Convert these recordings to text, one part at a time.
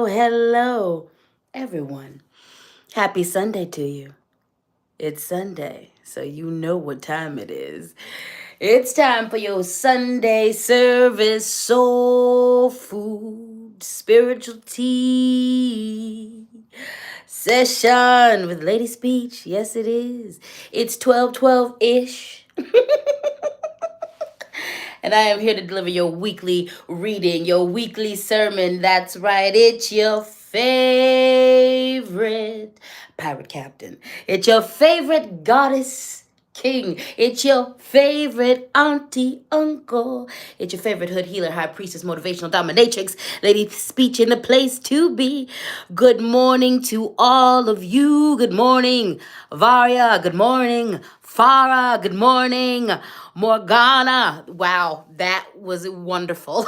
hello, everyone. Happy Sunday to you. It's Sunday, so you know what time it is. It's time for your Sunday service, soul food, spiritual tea session with LadySpeech. Yes, it is. It's 12:12-ish. And I am here to deliver your weekly reading, your weekly sermon. That's right, it's your favorite pirate captain. It's your favorite goddess king. It's your favorite auntie, uncle. It's your favorite hood healer, high priestess, motivational dominatrix, lady speech in the place to be. Good morning to all of you. Good morning, Varia. Good morning, Farah. Good morning, Morgana. Wow, that was wonderful.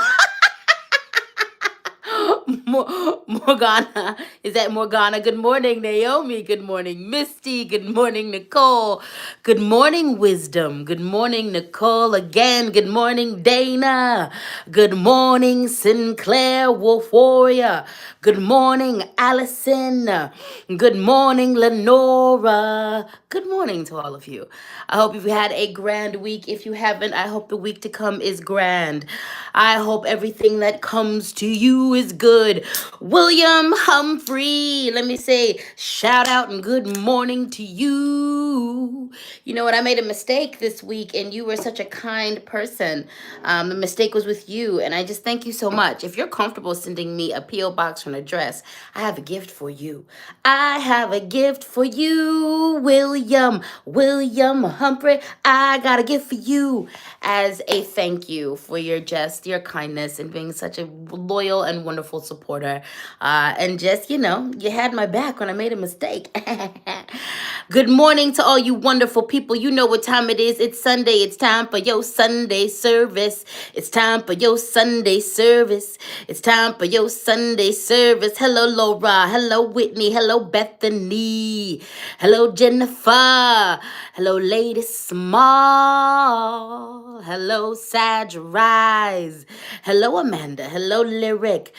Morgana. Is that Morgana? Good morning, Naomi. Good morning, Misty. Good morning, Nicole. Good morning, Wisdom. Good morning, Nicole again. Good morning, Dana. Good morning, Sinclair Wolf Warrior. Good morning, Allison. Good morning, Lenora. Good morning to all of you. I hope you've had a grand week. If you haven't, I hope the week to come is grand. I hope everything that comes to you is good. William Humphrey, let me say shout out and good morning to you. You know what? I made a mistake this week, and you were such a kind person. The mistake was with you, and I just thank you so much. If you're comfortable sending me a P.O. box or an address, I have a gift for you. I have a gift for you, William Humphrey. I got a gift for you as a thank you for your kindness and being such a loyal and wonderful supporter. And just, you had my back when I made a mistake. Good morning to all you wonderful people. You know what time it is. It's Sunday. It's time for your Sunday service. It's time for your Sunday service. It's time for your Sunday service. Hello, Laura. Hello, Whitney. Hello, Bethany. Hello, Jennifer. Hello, Lady Small. Hello, Sag Rise. Hello, Amanda. Hello, Lyric.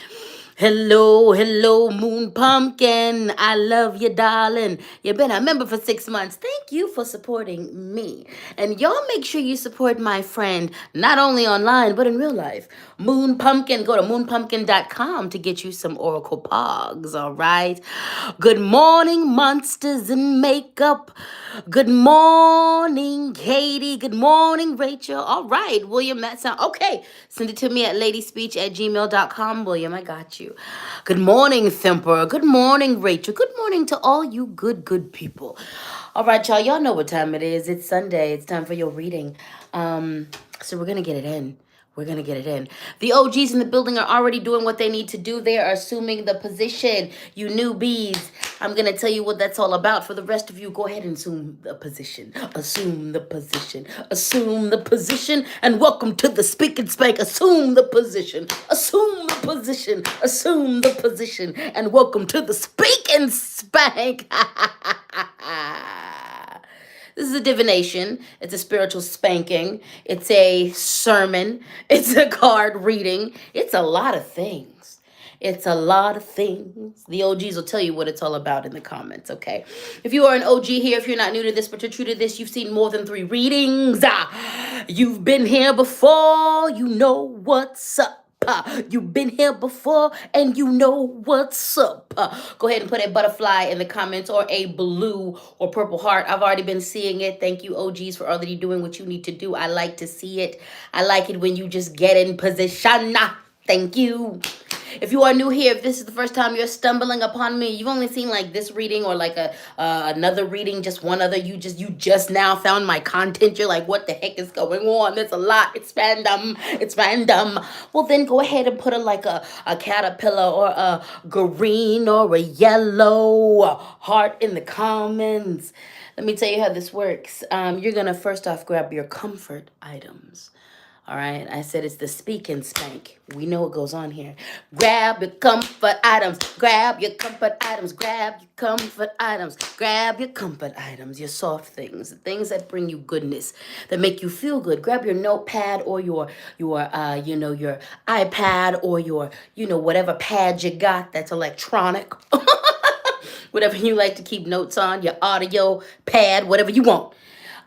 Hello, Moon Pumpkin. I love you, darling. You've been a member for 6 months. Thank you for supporting me. And y'all make sure you support my friend, not only online, but in real life. Moon Pumpkin. Go to moonpumpkin.com to get you some Oracle Pogs, all right? Good morning, monsters in makeup. Good morning, Katie. Good morning, Rachel. All right, William, that sound okay. Send it to me at ladyspeech@gmail.com. William, I got you. Good morning, Thimper. Good morning, Rachel. Good morning to all you good people. All right, y'all. Y'all know what time it is. It's Sunday. It's time for your reading. So we're gonna get it in. We're going to get it in. The OGs in the building are already doing what they need to do. They are assuming the position. You newbies, I'm going to tell you what that's all about. For the rest of you, go ahead and assume the position. Assume the position. Assume the position. And welcome to the Speak and Spank. Assume the position. Assume the position. Assume the position. And welcome to the Speak and Spank. This is a divination. It's a spiritual spanking. It's a sermon. It's a card reading. It's a lot of things. It's a lot of things. The OGs will tell you what it's all about in the comments, okay? If you are an OG here, if you're not new to this, but you're true to this, you've seen more than 3 readings. You've been here before. You know what's up. You've been here before and you know what's up. Go ahead and put a butterfly in the comments or a blue or purple heart. I've already been seeing it. Thank you, OGs, for already doing what you need to do. I like to see it. I like it when you just get in position. Thank you. If you are new here, if this is the first time you're stumbling upon me, you've only seen like this reading or like another reading, just one other. You just now found my content. You're like, what the heck is going on? There's a lot. It's random. It's random. Well, then go ahead and put a caterpillar or a green or a yellow heart in the comments. Let me tell you how this works. You're gonna first off grab your comfort items. All right, I said it's the speak and spank. We know what goes on here. Grab your comfort items. Grab your comfort items. Grab your comfort items. Grab your comfort items. Your soft things, the things that bring you goodness, that make you feel good. Grab your notepad or your iPad or your whatever pad you got that's electronic. Whatever you like to keep notes on, your audio pad, whatever you want.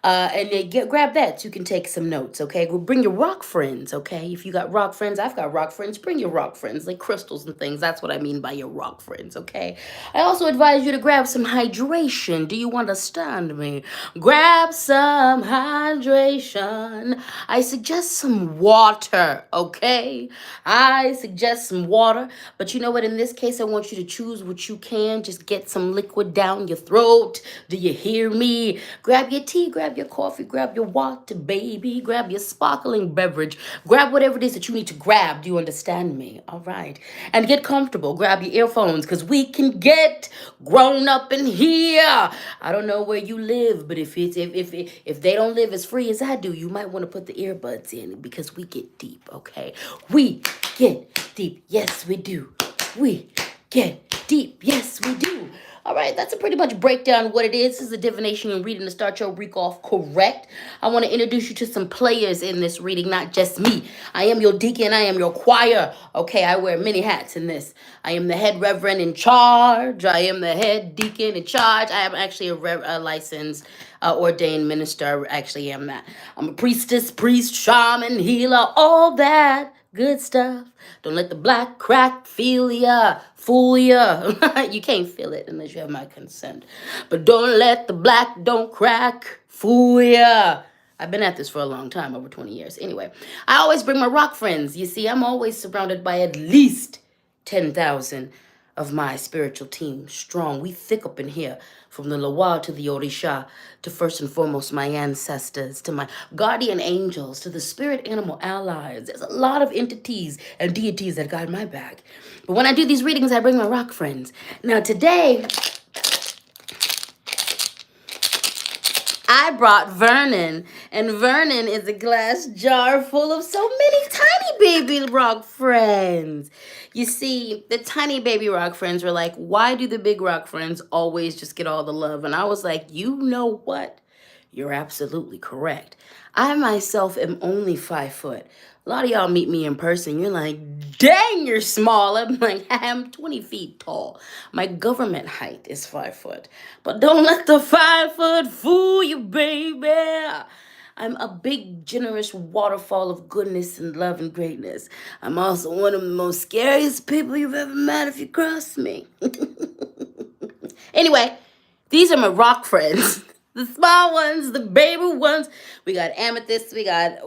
And then grab that so you can take some notes, okay? Well, bring your rock friends, okay? If you got rock friends, I've got rock friends. Bring your rock friends, like crystals and things. That's what I mean by your rock friends, okay? I also advise you to grab some hydration. Do you understand me? Grab some hydration. I suggest some water, okay? I suggest some water. But you know what? In this case, I want you to choose what you can. Just get some liquid down your throat. Do you hear me? Grab your tea, grab your coffee, grab your water, baby. Grab your sparkling beverage. Grab whatever it is that you need to grab. Do you understand me? All right. And get comfortable. Grab your earphones because we can get grown up in here. I don't know where you live, but if they don't live as free as I do, you might want to put the earbuds in because we get deep, okay? We get deep. Yes, we do. We get deep. Yes, we do. All right, that's a pretty much breakdown of what it is. This is a divination and reading to start your week off correct. I want to introduce you to some players in this reading, not just me. I am your deacon. I am your choir. Okay, I wear many hats in this. I am the head reverend in charge. I am the head deacon in charge. I am actually a licensed ordained minister. I actually am that. I'm a priestess, priest, shaman, healer, all that good stuff. Don't let the black crack fool ya. You can't feel it unless you have my consent. But don't let the black don't crack fool ya. I've been at this for a long time, over 20 years. Anyway, I always bring my rock friends. You see, I'm always surrounded by at least 10,000 of my spiritual team. Strong. We thick up in here. From the Loa to the Orisha, to first and foremost my ancestors, to my guardian angels, to the spirit animal allies. There's a lot of entities and deities that got my back. But when I do these readings, I bring my rock friends. Now today, I brought Vernon, and Vernon is a glass jar full of so many tiny baby rock friends. You see, the tiny baby rock friends were like, why do the big rock friends always just get all the love? And I was like, you know what? You're absolutely correct. I myself am only 5 foot. A lot of y'all meet me in person. You're like, dang, you're small. I'm like, I'm 20 feet tall. My government height is 5 foot. But don't let the 5 foot fool you, baby. I'm a big, generous waterfall of goodness and love and greatness. I'm also one of the most scariest people you've ever met if you cross me. Anyway, these are my rock friends. The small ones, the baby ones. We got amethyst, we got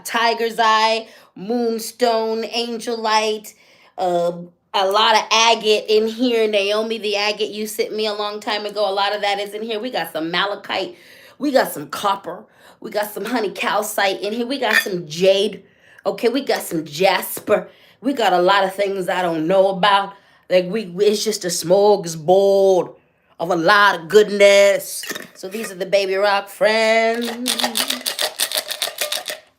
tiger's eye, moonstone, angel light, a lot of agate in here. Naomi, the agate you sent me a long time ago, a lot of that is in here. We got some malachite, we got some copper, we got some honey calcite in here, we got some jade, okay, we got some jasper, we got a lot of things I don't know about. Like it's just a smorgasbord of a lot of goodness. So these are the baby rock friends.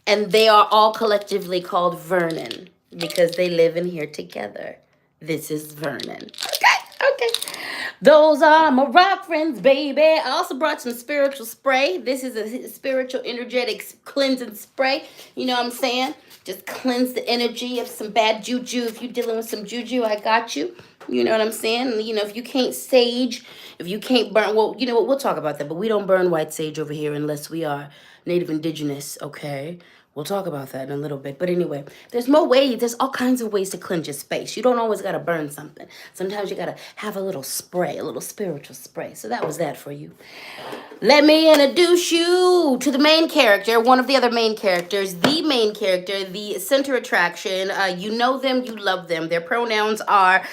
And they are all collectively called Vernon because they live in here together. This is Vernon. Okay. Those are my rock friends, baby. I also brought some spiritual spray. This is a spiritual energetic cleansing spray. You know what I'm saying? Just cleanse the energy of some bad juju. If you're dealing with some juju, I got you. You know what I'm saying? You know, if you can't sage, if you can't burn, well, you know what? We'll talk about that. But we don't burn white sage over here unless we are native indigenous, okay? We'll talk about that in a little bit. But anyway, there's more ways. There's all kinds of ways to cleanse your space. You don't always got to burn something. Sometimes you got to have a little spray, a little spiritual spray. So that was that for you. Let me introduce you to the main character, one of the other main characters, the main character, the center attraction. You know them, you love them. Their pronouns are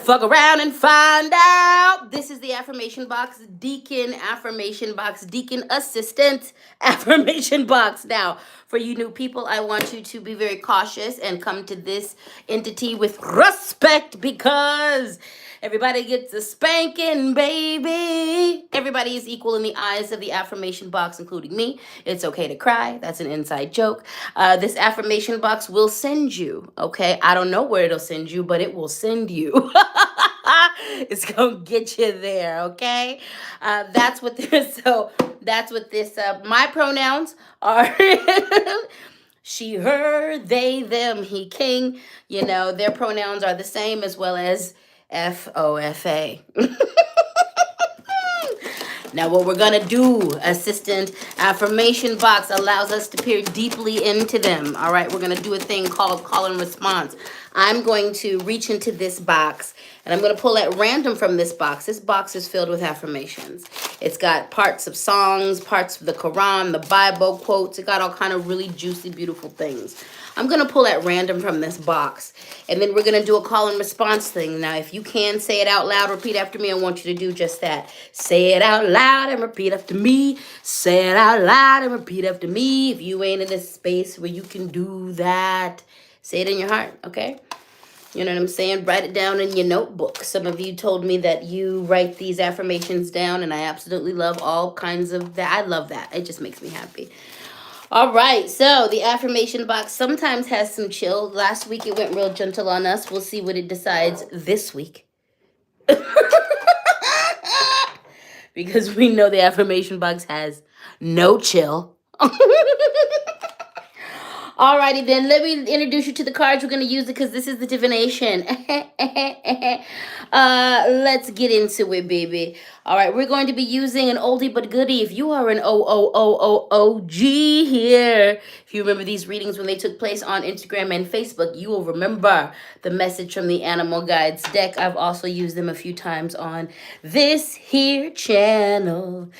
fuck around and find out. This is the affirmation box, deacon affirmation box, deacon assistant affirmation box. Now, for you new people, I want you to be very cautious and come to this entity with respect because Everybody gets a spanking, baby. Everybody is equal in the eyes of the affirmation box, including me. It's okay to cry. That's an inside joke. This affirmation box will send you, okay? I don't know where it'll send you, but it will send you. It's gonna get you there, okay? That's what this. So that's what this. My pronouns are she, her, they, them, he, king. You know, their pronouns are the same, as well as FOFA. Now, what we're going to do, assistant affirmation box allows us to peer deeply into them. All right, we're going to do a thing called call and response. I'm going to reach into this box, and I'm going to pull at random from this box. This box is filled with affirmations. It's got parts of songs, parts of the Quran, the Bible, quotes. It got all kind of really juicy, beautiful things. I'm going to pull at random from this box, and then we're going to do a call and response thing. Now, if you can say it out loud, repeat after me, I want you to do just that. Say it out loud and repeat after me. Say it out loud and repeat after me. If you ain't in a space where you can do that, say it in your heart, okay? You know what I'm saying? Write it down in your notebook. Some of you told me that you write these affirmations down, and I absolutely love all kinds of that. I love that. It just makes me happy. All right, so the affirmation box sometimes has some chill. Last week it went real gentle on us. We'll see what it decides this week. Because we know the affirmation box has no chill. Alrighty then, let me introduce you to the cards we're going to use because this is the divination. Let's get into it, baby. All right, we're going to be using an oldie but goodie. If you are an OG here, if you remember these readings when they took place on Instagram and Facebook, you will remember the message from the Animal Guides deck. I've also used them a few times on this here channel.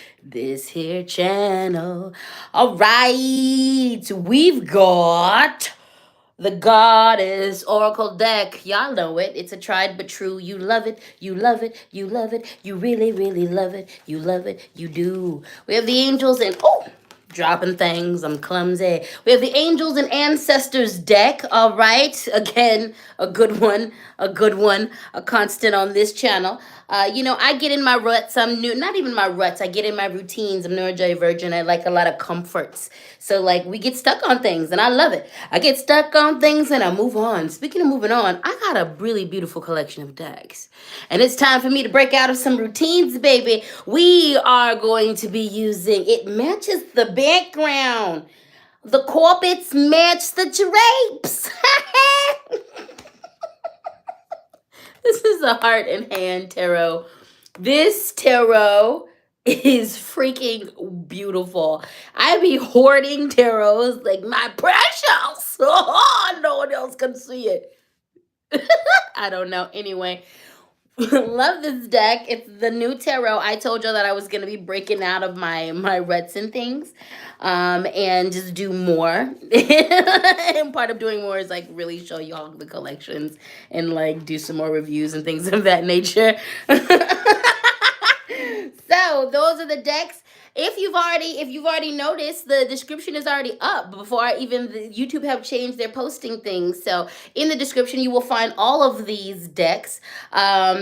All right, we've got the Goddess Oracle deck. Y'all know it. It's a tried but true. You love it. You love it. You love it. You really, really love it. You love it. You do. We have the angels and dropping things. I'm clumsy. We have the Angels and Ancestors deck. All right. Again, a good one. A constant on this channel. I get in my ruts. I'm new. Not even my ruts. I get in my routines. I'm neurodivergent. I like a lot of comforts. So, we get stuck on things, and I love it. I get stuck on things, and I move on. Speaking of moving on, I got a really beautiful collection of decks. And it's time for me to break out of some routines, baby. We are going to be using, it matches the background. The carpets match the drapes. This is a heart and hand tarot. This tarot is freaking beautiful. I be hoarding tarots like my precious. Oh, no one else can see it. I don't know. Anyway, love this deck. It's the new tarot. I told you that I was going to be breaking out of my ruts and things and just do more. And part of doing more is really show you all the collections and do some more reviews and things of that nature. So those are the decks. If you've already noticed, the description is already up before YouTube have changed their posting things. So in the description, you will find all of these decks. So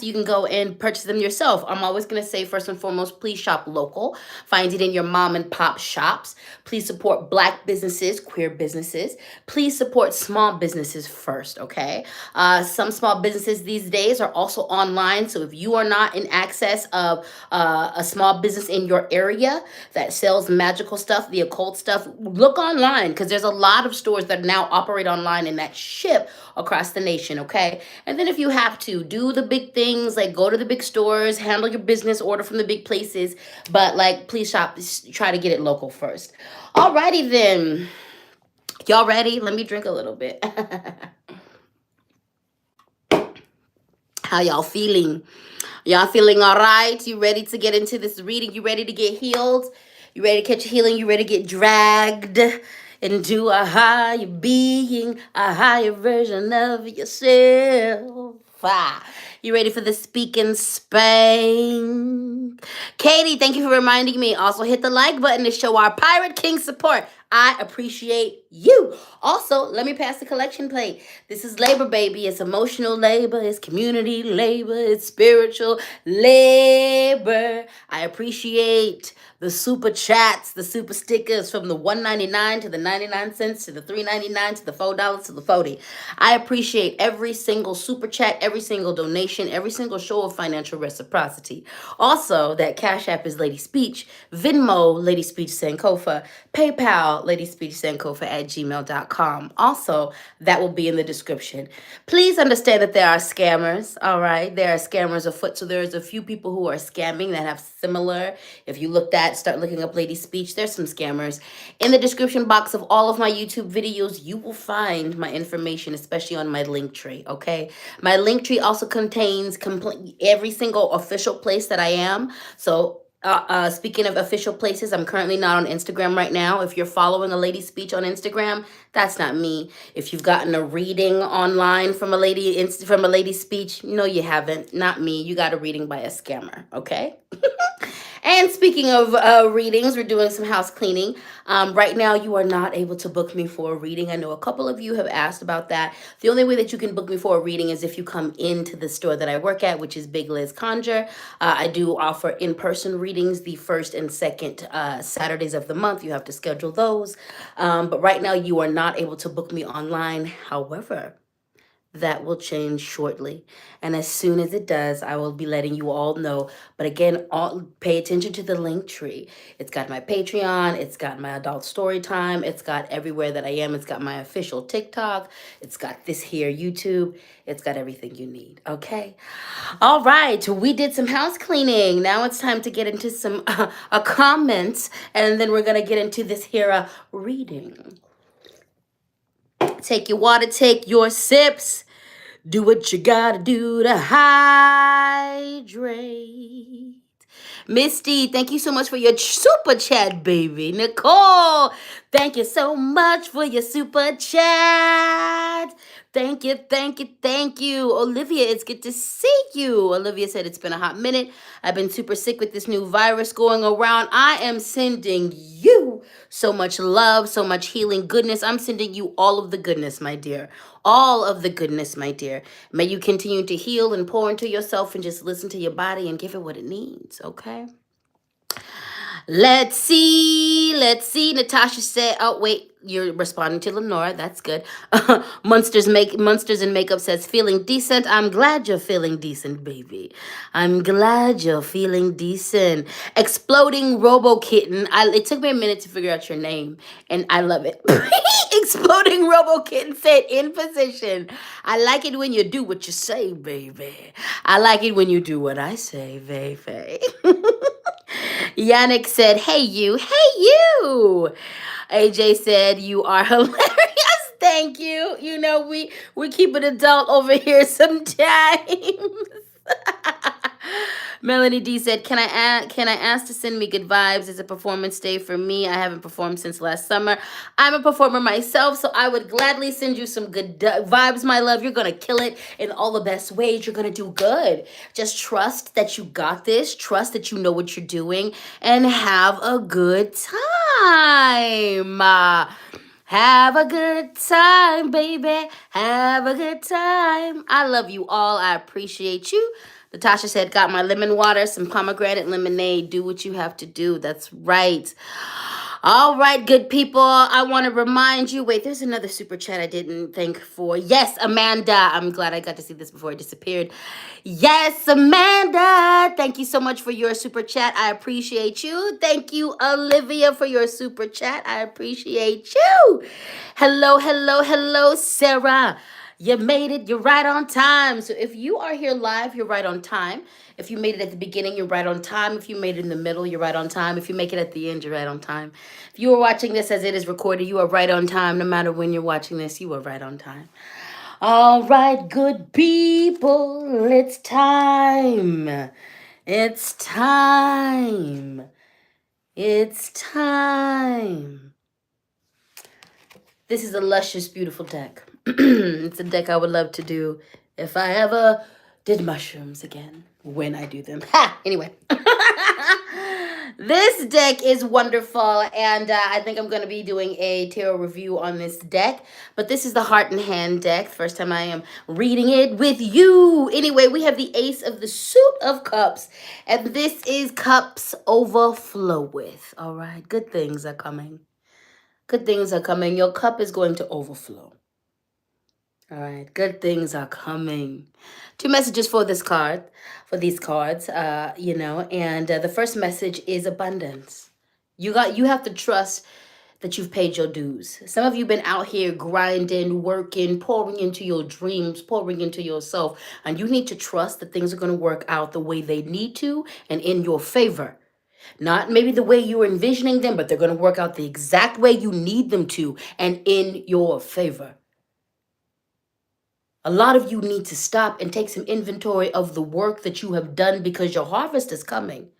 you can go and purchase them yourself. I'm always going to say, first and foremost, please shop local. Find it in your mom and pop shops. Please support Black businesses, queer businesses. Please support small businesses first, okay? Some small businesses these days are also online. So if you are not in access of a small business in your area that sells magical stuff, the occult stuff, look online because there's a lot of stores that now operate online and that ship across the nation, okay? And then if you have to, do the big things, go to the big stores, handle your business, order from the big places, but please shop, try to get it local first. Alrighty then. Y'all ready? Let me drink a little bit. How y'all feeling? Y'all feeling all right? You ready to get into this reading? You ready to get healed? You ready to catch healing? You ready to get dragged into a higher being, a higher version of yourself? You ready for the speak and spank? Katie, thank you for reminding me. Also hit the like button to show our Pirate King support. I appreciate you. Also, let me pass the collection plate. This is labor, baby. It's emotional labor. It's community labor. It's spiritual labor. I appreciate the super chats, the super stickers from the $1.99 to the 99 cents to the $3.99 to the $4 to the 40. I appreciate every single super chat, every single donation, every single show of financial reciprocity. Also, that Cash App is LadySpeech, Venmo, LadySpeech Sankofa, PayPal, LadySpeechSankofa at gmail.com. Also, that will be in the description. Please understand that there are scammers, all right? There are scammers afoot, so there's a few people who are scamming that have similar. If you start looking up LadySpeech, there's some scammers. In the description box of all of my YouTube videos, you will find my information, especially on my link tree, okay? My link tree also contains every single official place that I am. So speaking of official places, I'm currently not on Instagram right now. If you're following a LadySpeech on Instagram, that's not me. If you've gotten a reading online from a LadySpeech, no, you haven't. Not me. You got a reading by a scammer, okay? And speaking of readings, we're doing some house cleaning. Right now, you are not able to book me for a reading. I know a couple of you have asked about that. The only way that you can book me for a reading is if you come into the store that I work at, which is Big Liz Conjure. I do offer in-person readings the first and second Saturdays of the month. You have to schedule those. But right now, you are not able to book me online. However, that will change shortly. And as soon as it does, I will be letting you all know. But again, pay attention to the link tree. It's got my Patreon. It's got my adult story time. It's got everywhere that I am. It's got my official TikTok. It's got this here YouTube. It's got everything you need. Okay. All right. We did some house cleaning. Now it's time to get into some comments. And then we're going to get into this here reading. Take your water, take your sips. Do what you gotta do to hydrate. Misty, thank you so much for your super chat, baby. Nicole, thank you so much for your super chat. Thank you, thank you, thank you. Olivia, it's good to see you. Olivia said it's been a hot minute. I've been super sick with this new virus going around. I am sending you so much love, so much healing goodness. I'm sending you all of the goodness, my dear. All of the goodness, my dear. May you continue to heal and pour into yourself and just listen to your body and give it what it needs, okay? Let's see. Natasha said, oh, wait, you're responding to Lenora. That's good. Monsters and Makeup says, feeling decent. I'm glad you're feeling decent, baby. I'm glad you're feeling decent. Exploding Robo Kitten. It took me a minute to figure out your name, and I love it. Exploding Robo Kitten said, in position. I like it when you do what you say, baby. I like it when you do what I say, baby. Yannick said, hey, you. Hey, you. AJ said, you are hilarious. Thank you. You know, we keep it adult over here sometimes. Melanie D said, can I ask to send me good vibes? It's a performance day for me. I haven't performed since last summer. I'm a performer myself, so I would gladly send you some good vibes, my love. You're going to kill it in all the best ways. You're going to do good. Just trust that you got this. Trust that you know what you're doing, and have a good time. Have a good time, baby. Have a good time. I love you all. I appreciate you. Natasha said, got my lemon water, some pomegranate lemonade. Do what you have to do. That's right. All right, good people. I want to remind you. Wait, there's another super chat I didn't thank for. Yes, Amanda. I'm glad I got to see this before it disappeared. Yes, Amanda. Thank you so much for your super chat. I appreciate you. Thank you, Olivia, for your super chat. I appreciate you. Hello, Sarah. You made it. You're right on time. So if you are here live, you're right on time. If you made it at the beginning, you're right on time. If you made it in the middle, you're right on time. If you make it at the end, you're right on time. If you are watching this as it is recorded, you are right on time. No matter when you're watching this, you are right on time. All right, good people. It's time. It's time. It's time. This is a luscious, beautiful deck. It's a deck I would love to do if I ever did mushrooms again. When I do them. Ha! Anyway. This deck is wonderful, and I think I'm going to be doing a tarot review on this deck. But this is the Heart and Hand deck. First time I am reading it with you. Anyway, we have the Ace of the Suit of Cups, and this is Cups overflow with. All right, good things are coming. Good things are coming. Your cup is going to overflow. All right, good things are coming. Two messages for this card, for these cards, and the first message is abundance. You have to trust that you've paid your dues. Some of you been out here grinding, working, pouring into your dreams, pouring into yourself, and you need to trust that things are going to work out the way they need to and in your favor. Not maybe the way you're envisioning them, but they're going to work out the exact way you need them to and in your favor. A lot of you need to stop and take some inventory of the work that you have done because your harvest is coming.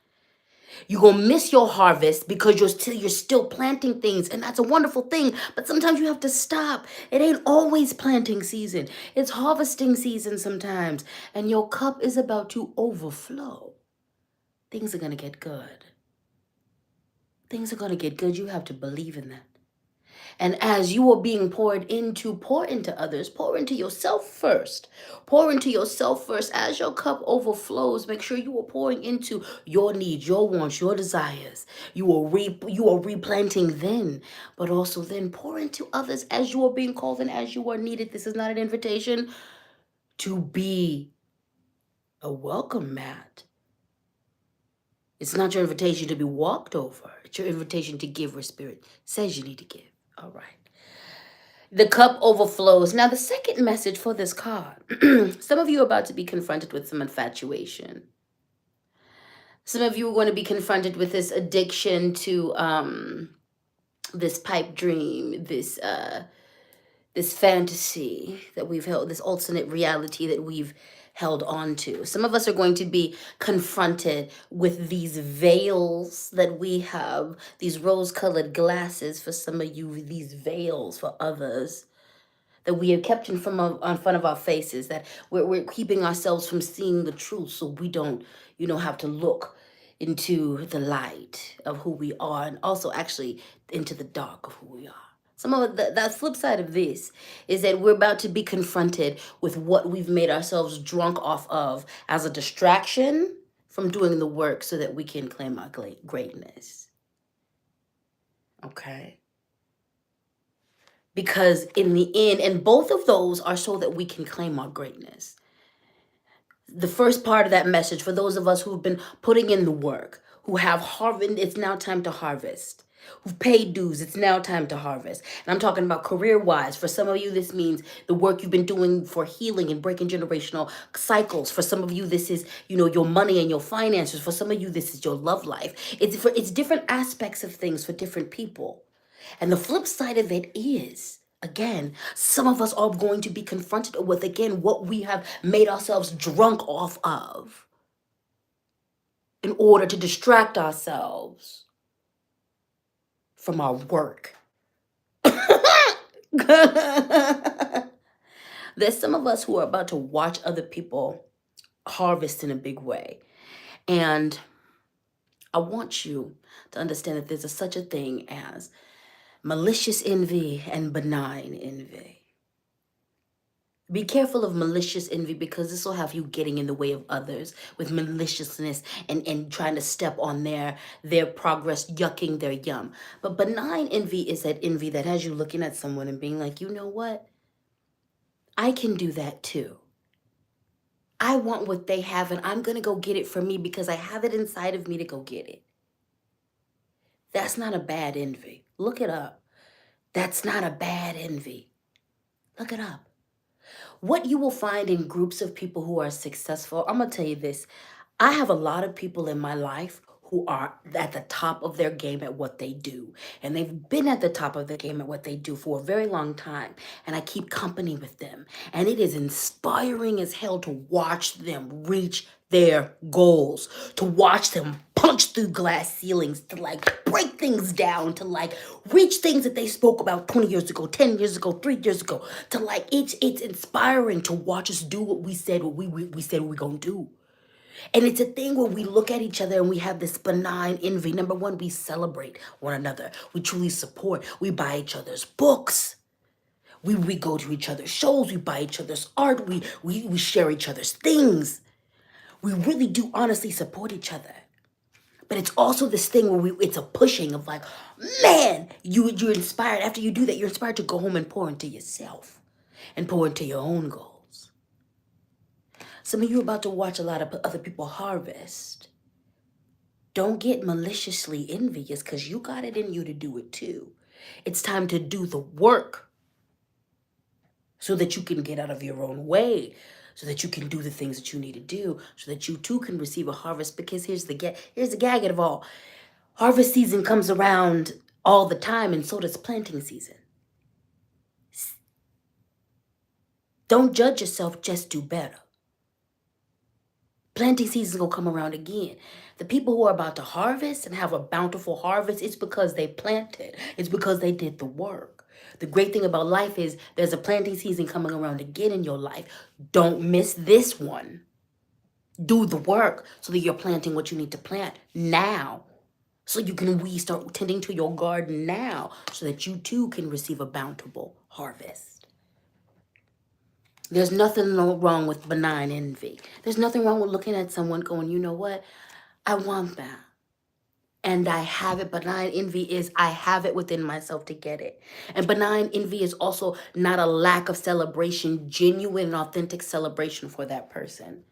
You're going to miss your harvest because you're still planting things, and that's a wonderful thing, but sometimes you have to stop. It ain't always planting season. It's harvesting season sometimes, and your cup is about to overflow. Things are going to get good. Things are going to get good. You have to believe in that. And as you are being poured into, pour into others, pour into yourself first. Pour into yourself first. As your cup overflows, make sure you are pouring into your needs, your wants, your desires. You are replanting then, but also then pour into others as you are being called and as you are needed. This is not an invitation to be a welcome mat. It's not your invitation to be walked over. It's your invitation to give where Spirit says you need to give. All right. The cup overflows. Now, the second message for this card. Some of you are about to be confronted with some infatuation. Some of you are going to be confronted with this addiction to this pipe dream, this fantasy that we've held, this alternate reality that we've held on to. Some of us are going to be confronted with these veils that we have, these rose-colored glasses for some of you, these veils for others, that we have kept in front of our faces, that we're keeping ourselves from seeing the truth so we don't, have to look into the light of who we are and also actually into the dark of who we are. Some of the flip side of this is that we're about to be confronted with what we've made ourselves drunk off of as a distraction from doing the work so that we can claim our greatness. Okay? Because in the end, and both of those are so that we can claim our greatness. The first part of that message, for those of us who've been putting in the work, who have harvested, it's now time to harvest. Who've paid dues, it's now time to harvest. And I'm talking about career-wise. For some of you, this means the work you've been doing for healing and breaking generational cycles. For some of you, this is, your money and your finances. For some of you, this is your love life. It's different aspects of things for different people. And the flip side of it is, again, some of us are going to be confronted with, again, what we have made ourselves drunk off of in order to distract ourselves from our work. There's some of us who are about to watch other people harvest in a big way. And I want you to understand that there's such a thing as malicious envy and benign envy. Be careful of malicious envy because this will have you getting in the way of others with maliciousness and trying to step on their progress, yucking their yum. But benign envy is that envy that has you looking at someone and being like, you know what? I can do that too. I want what they have and I'm going to go get it for me because I have it inside of me to go get it. That's not a bad envy. Look it up. That's not a bad envy. Look it up. What you will find in groups of people who are successful, I'm going to tell you this. I have a lot of people in my life who are at the top of their game at what they do. And they've been at the top of their game at what they do for a very long time. And I keep company with them. And it is inspiring as hell to watch them reach their goals, to watch them punch through glass ceilings, to break things down, to reach things that they spoke about 20 years ago, 10 years ago, 3 years ago, to it's inspiring to watch us do what we said, what we said we were going to do. And it's a thing where we look at each other and we have this benign envy. Number one, we celebrate one another. We truly support. We buy each other's books. We go to each other's shows. We buy each other's art. We share each other's things. We really do honestly support each other. But it's also this thing where it's a pushing of like, man, you're inspired. After you do that, you're inspired to go home and pour into yourself and pour into your own goals. Some of you are about to watch a lot of other people harvest. Don't get maliciously envious because you got it in you to do it too. It's time to do the work so that you can get out of your own way, so that you can do the things that you need to do, so that you too can receive a harvest. Because here's the gag of all. Harvest season comes around all the time, and so does planting season. Don't judge yourself, just do better. Planting season will come around again. The people who are about to harvest and have a bountiful harvest, it's because they planted. It's because they did the work. The great thing about life is there's a planting season coming around again in your life. Don't miss this one. Do the work so that you're planting what you need to plant now. So you can start tending to your garden now so that you too can receive a bountiful harvest. There's nothing wrong with benign envy. There's nothing wrong with looking at someone going, you know what? I want that. And I have it. Benign envy is I have it within myself to get it. And benign envy is also not a lack of celebration, genuine and authentic celebration for that person.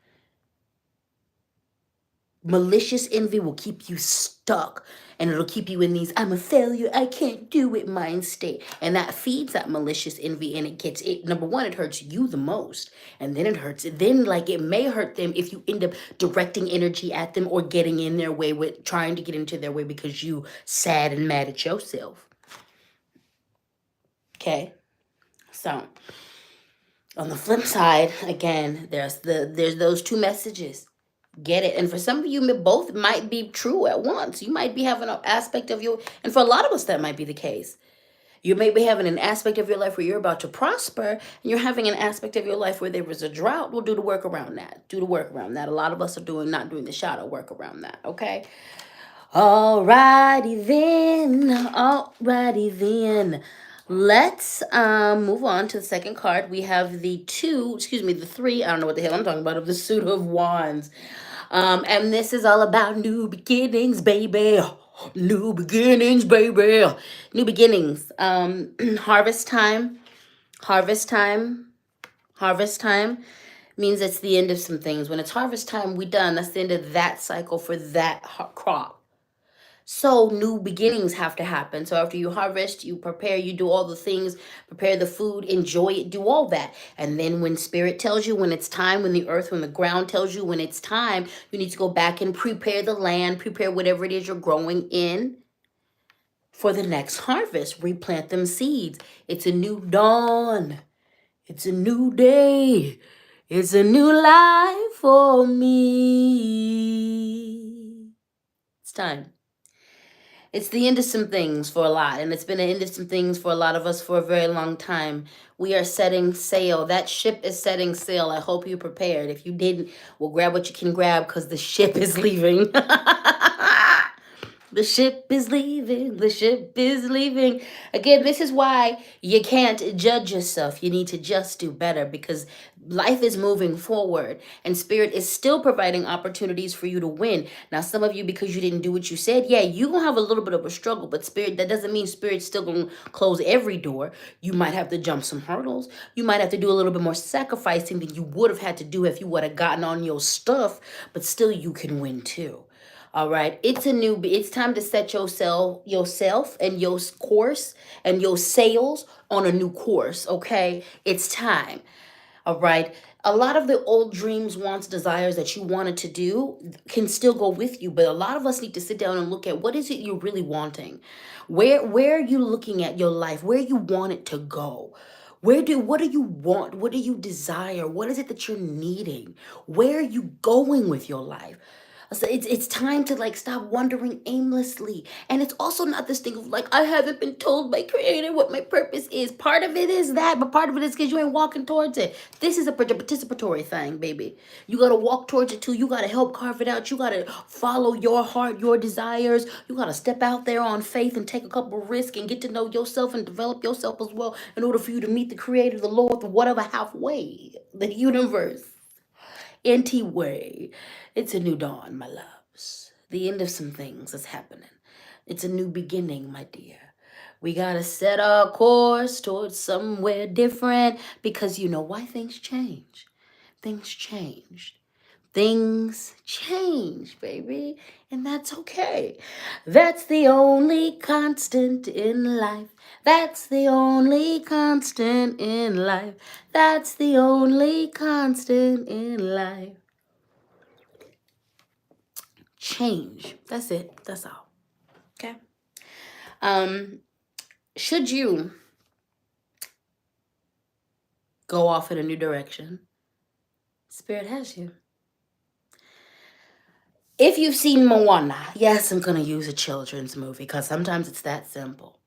Malicious envy will keep you stuck, and it'll keep you in these I'm a failure, I can't do it mind state. And that feeds that malicious envy, and number one, it hurts you the most, and then it may hurt them if you end up directing energy at them or getting in their way with trying to get into their way because you sad and mad at yourself. Okay, so on the flip side, again, there's those two messages. Get it. And for some of you, both might be true at once. You might be having an aspect of and for a lot of us, that might be the case. You may be having an aspect of your life where you're about to prosper, and you're having an aspect of your life where there was a drought. We'll do the work around that. A lot of us are not doing the shadow work around that, okay? Alrighty then. Let's move on to the second card. We have the three, I don't know what the hell I'm talking about, of the Suit of Wands. And this is all about new beginnings, baby. New beginnings, baby. New beginnings. Harvest time. Harvest time means it's the end of some things. When it's harvest time, we done. That's the end of that cycle for that crop. So new beginnings have to happen. So after you harvest, you prepare, you do all the things, prepare the food, enjoy it, do all that. And then when spirit tells you when it's time, when the ground tells you when it's time, you need to go back and prepare the land, prepare whatever it is you're growing in for the next harvest. Replant them seeds. It's a new dawn. It's a new day. It's a new life for me. It's time. It's the end of some things for a lot, and it's been the end of some things for a lot of us for a very long time. We are setting sail. That ship is setting sail. I hope you prepared. If you didn't, well, grab what you can grab because the ship is leaving. The ship is leaving. The ship is leaving. Again, this is why you can't judge yourself. You need to just do better because life is moving forward and spirit is still providing opportunities for you to win. Now, some of you, because you didn't do what you said, yeah, you're going to have a little bit of a struggle, but that doesn't mean spirit's still going to close every door. You might have to jump some hurdles. You might have to do a little bit more sacrificing than you would have had to do if you would have gotten on your stuff, but still you can win too. All right, it's time to set yourself and your course and your sails on a new course, okay? It's time. All right. A lot of the old dreams, wants, desires that you wanted to do can still go with you, but a lot of us need to sit down and look at what is it you're really wanting? Where are you looking at your life? Where you want it to go? What do you want? What do you desire? What is it that you're needing? Where are you going with your life? So it's time to like stop wandering aimlessly. And it's also not this thing of like, I haven't been told by creator what my purpose is. Part of it is that, but part of it is because you ain't walking towards it. This is a participatory thing, baby. You gotta walk towards it too. You gotta help carve it out. You gotta follow your heart, your desires. You gotta step out there on faith and take a couple risks and get to know yourself and develop yourself as well in order for you to meet the creator, the Lord, the whatever halfway, the universe. Anyway, it's a new dawn, my loves. The end of some things is happening. It's a new beginning, my dear. We gotta set our course towards somewhere different because you know why things change. Things changed. Things change, baby, and that's okay. That's the only constant in life. That's the only constant in life. That's the only constant in life. Change. That's it. That's all. Okay. Should you go off in a new direction, Spirit has you. If you've seen Moana, yes, I'm gonna use a children's movie because sometimes it's that simple.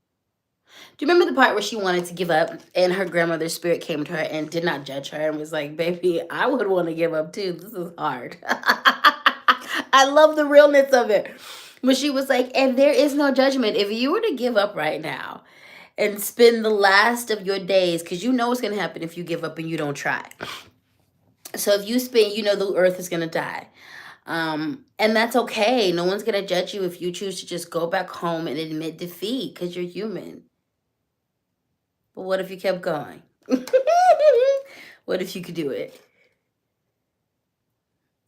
Do you remember the part where she wanted to give up and her grandmother's spirit came to her and did not judge her and was like, baby, I would want to give up too. This is hard. I love the realness of it. But she was like, and there is no judgment. If you were to give up right now and spend the last of your days, because you know what's going to happen if you give up and you don't try. So if you spend, you know the earth is going to die. And that's okay. No one's going to judge you if you choose to just go back home and admit defeat because you're human. But what if you kept going? What if you could do it?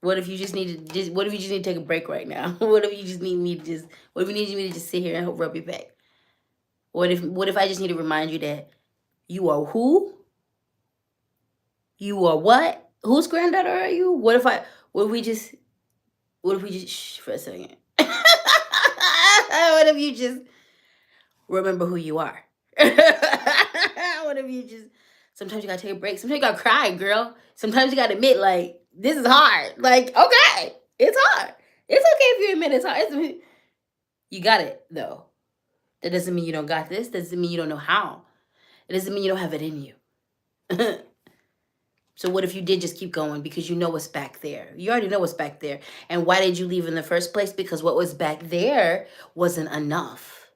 What if you just need to what if you just need to take a break right now? What if you just need me to just what if you need me to just sit here and rub your back? What if I just need to remind you that you are who? You are what? Whose granddaughter are you? What if we just shh for a second? What if you just remember who you are? What if you just sometimes you gotta take a break, sometimes you gotta cry, girl. Sometimes you gotta admit, like, this is hard. Like, okay, it's hard. It's okay if you admit it's hard. You got it, though. That doesn't mean you don't got this. That doesn't mean you don't know how. It doesn't mean you don't have it in you. So what if you did just keep going because you know what's back there? You already know what's back there. And why did you leave in the first place? Because what was back there wasn't enough.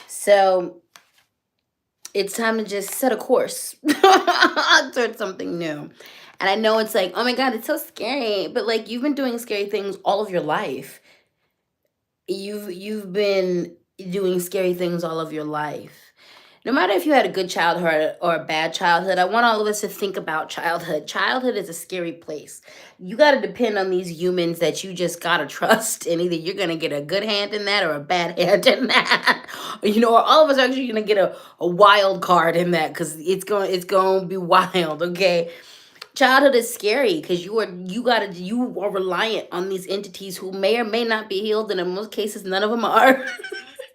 So it's time to just set a course towards something new. And I know it's like, oh my God, it's so scary. But like, you've been doing scary things all of your life. You've been doing scary things all of your life. No matter if you had a good childhood or a bad childhood, I want all of us to think about childhood. Childhood is a scary place. You got to depend on these humans that you just got to trust. And either you're going to get a good hand in that or a bad hand in that. Or all of us are actually going to get a wild card in that because it's going to be wild, okay? Childhood is scary because you are reliant on these entities who may or may not be healed, and in most cases, none of them are,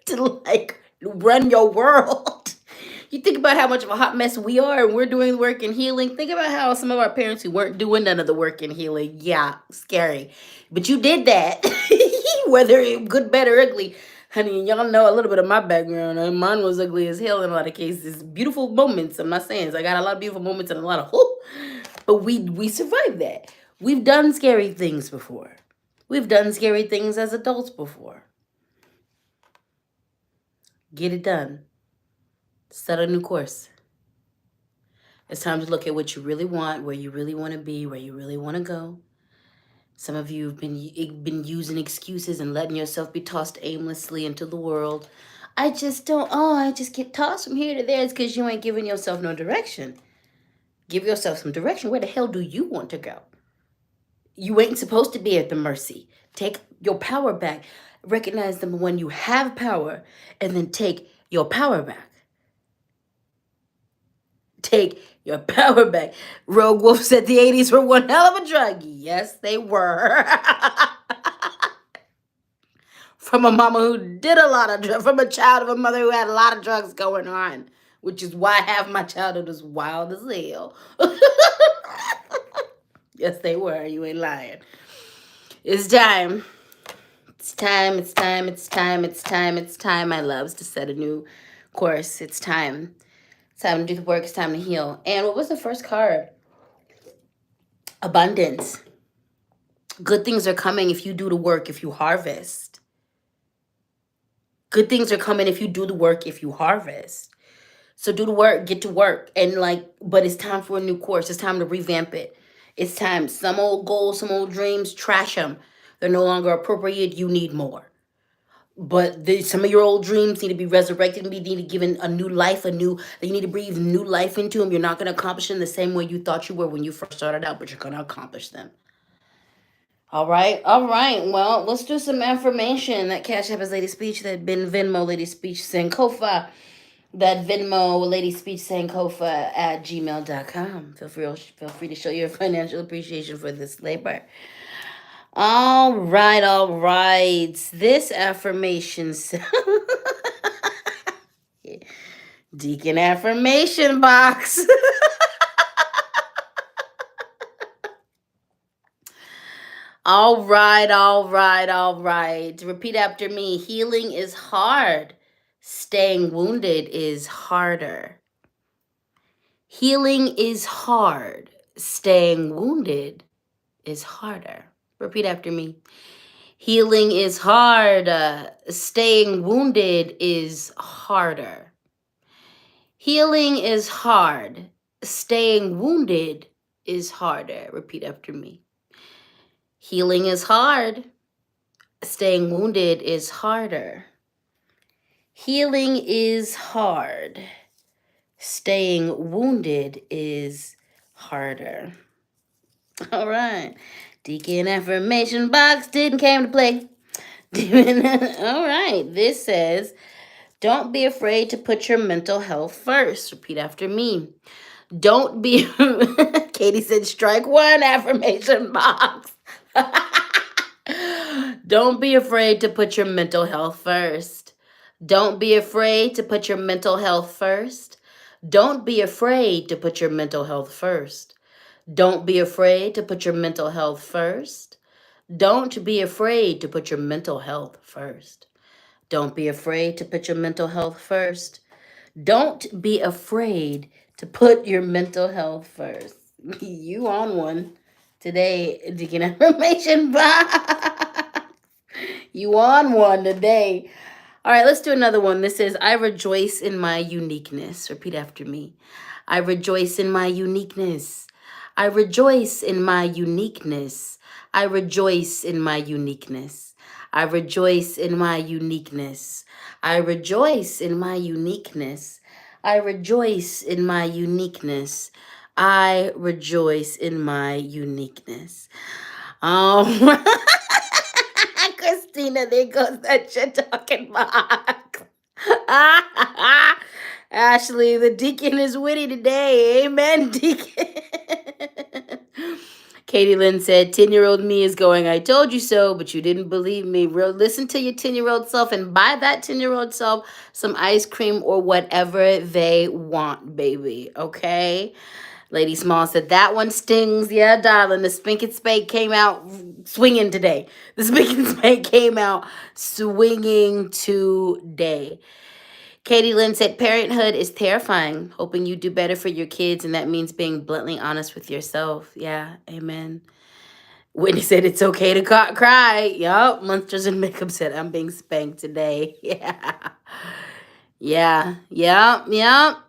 to like run your world. You think about how much of a hot mess we are, and we're doing the work in healing. Think about how some of our parents who weren't doing none of the work in healing. Yeah, scary. But you did that, whether good, bad, or ugly. Honey, y'all know a little bit of my background. Mine was ugly as hell in a lot of cases. Beautiful moments, I'm not saying. I got a lot of beautiful moments and a lot of but we survived that. We've done scary things before. We've done scary things as adults before. Get it done. Set a new course. It's time to look at what you really want, where you really want to be, where you really want to go. Some of you have been using excuses and letting yourself be tossed aimlessly into the world. I just get tossed from here to there. It's because you ain't giving yourself no direction. Give yourself some direction. Where the hell do you want to go? You ain't supposed to be at the mercy. Take your power back. Recognize them when you have power, and then take your power back. Take your power back. Rogue Wolf said the 80s were one hell of a drug. Yes, they were. From a mama who did a lot of drugs, from a child of a mother who had a lot of drugs going on, which is why half my childhood was wild as hell. Yes, they were. You ain't lying. It's time. It's time. It's time. It's time. It's time. It's time, my loves, to set a new course. It's time. It's time to do the work. It's time to heal. And what was the first card? Abundance. Good things are coming if you do the work, if you harvest. Good things are coming if you do the work, if you harvest. So do the work, get to work. And but it's time for a new course. It's time to revamp it. It's time. Some old goals, some old dreams, trash them. They're no longer appropriate. You need more. But some of your old dreams need to be resurrected and be need to given a new life, you need to breathe new life into them. You're not going to accomplish them the same way you thought you were when you first started out, but you're going to accomplish them. All right, all right. Well, let's do some affirmation. That Cash App is LadySpeech. That been Venmo, LadySpeech, Sankofa. That Venmo, LadySpeech, Sankofa at gmail.com. Feel free to show your financial appreciation for this labor. All right, all right. This affirmation Deacon affirmation box. All right, all right, all right. Repeat after me. Healing is hard. Staying wounded is harder. Healing is hard. Staying wounded is harder. Repeat after me. Healing is hard. Staying wounded is harder. Healing is hard. Staying wounded is harder. Repeat after me. Healing is hard. Staying wounded is harder. Healing is hard. Staying wounded is harder. All right. Deacon affirmation box didn't came to play. All right. This says, don't be afraid to put your mental health first. Repeat after me. Don't be. Katie said, strike one affirmation box. Don't be afraid to put your mental health first. Don't be afraid to put your mental health first. Don't be afraid to put your mental health first. Don't be afraid to put your mental health first. Don't be afraid to put your mental health first. Don't be afraid to put your mental health first. Don't be afraid to put your mental health first. You on one today, Deacon Affirmation Box. You on one today. All right, let's do another one. This is, I rejoice in my uniqueness. Repeat after me. I rejoice in my uniqueness. I rejoice in my uniqueness. I rejoice in my uniqueness. I rejoice in my uniqueness. I rejoice in my uniqueness. I rejoice in my uniqueness. I rejoice in my uniqueness. Christina, there goes that shit talking box. Ashley, the deacon is witty today. Amen, deacon. Katie Lynn said, 10-year-old me is going, I told you so, but you didn't believe me. Listen to your 10-year-old self and buy that 10-year-old self some ice cream or whatever they want, baby. Okay? Lady Small said, that one stings. Yeah, darling. The Spink and Spake came out swinging today. The Spink and Spake came out swinging today. Katie Lynn said, parenthood is terrifying. Hoping you do better for your kids, and that means being bluntly honest with yourself. Yeah, amen. Whitney said, it's okay to cry. Yup. Monsters and Makeup said, I'm being spanked today. Yeah. Yeah. Yup. Yup.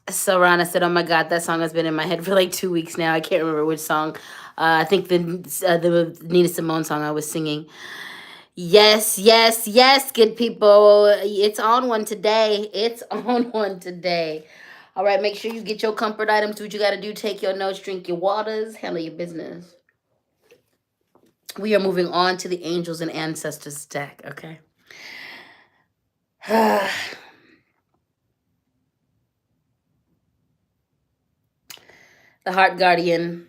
So Rana said, oh my God, that song has been in my head for like 2 weeks now. I can't remember which song. I think the Nina Simone song I was singing. Yes, yes, yes, good people. It's on one today. It's on one today. All right, make sure you get your comfort items. Do what you got to do. Take your notes, drink your waters, handle your business. We are moving on to the angels and ancestors deck, okay? The Heart Guardian.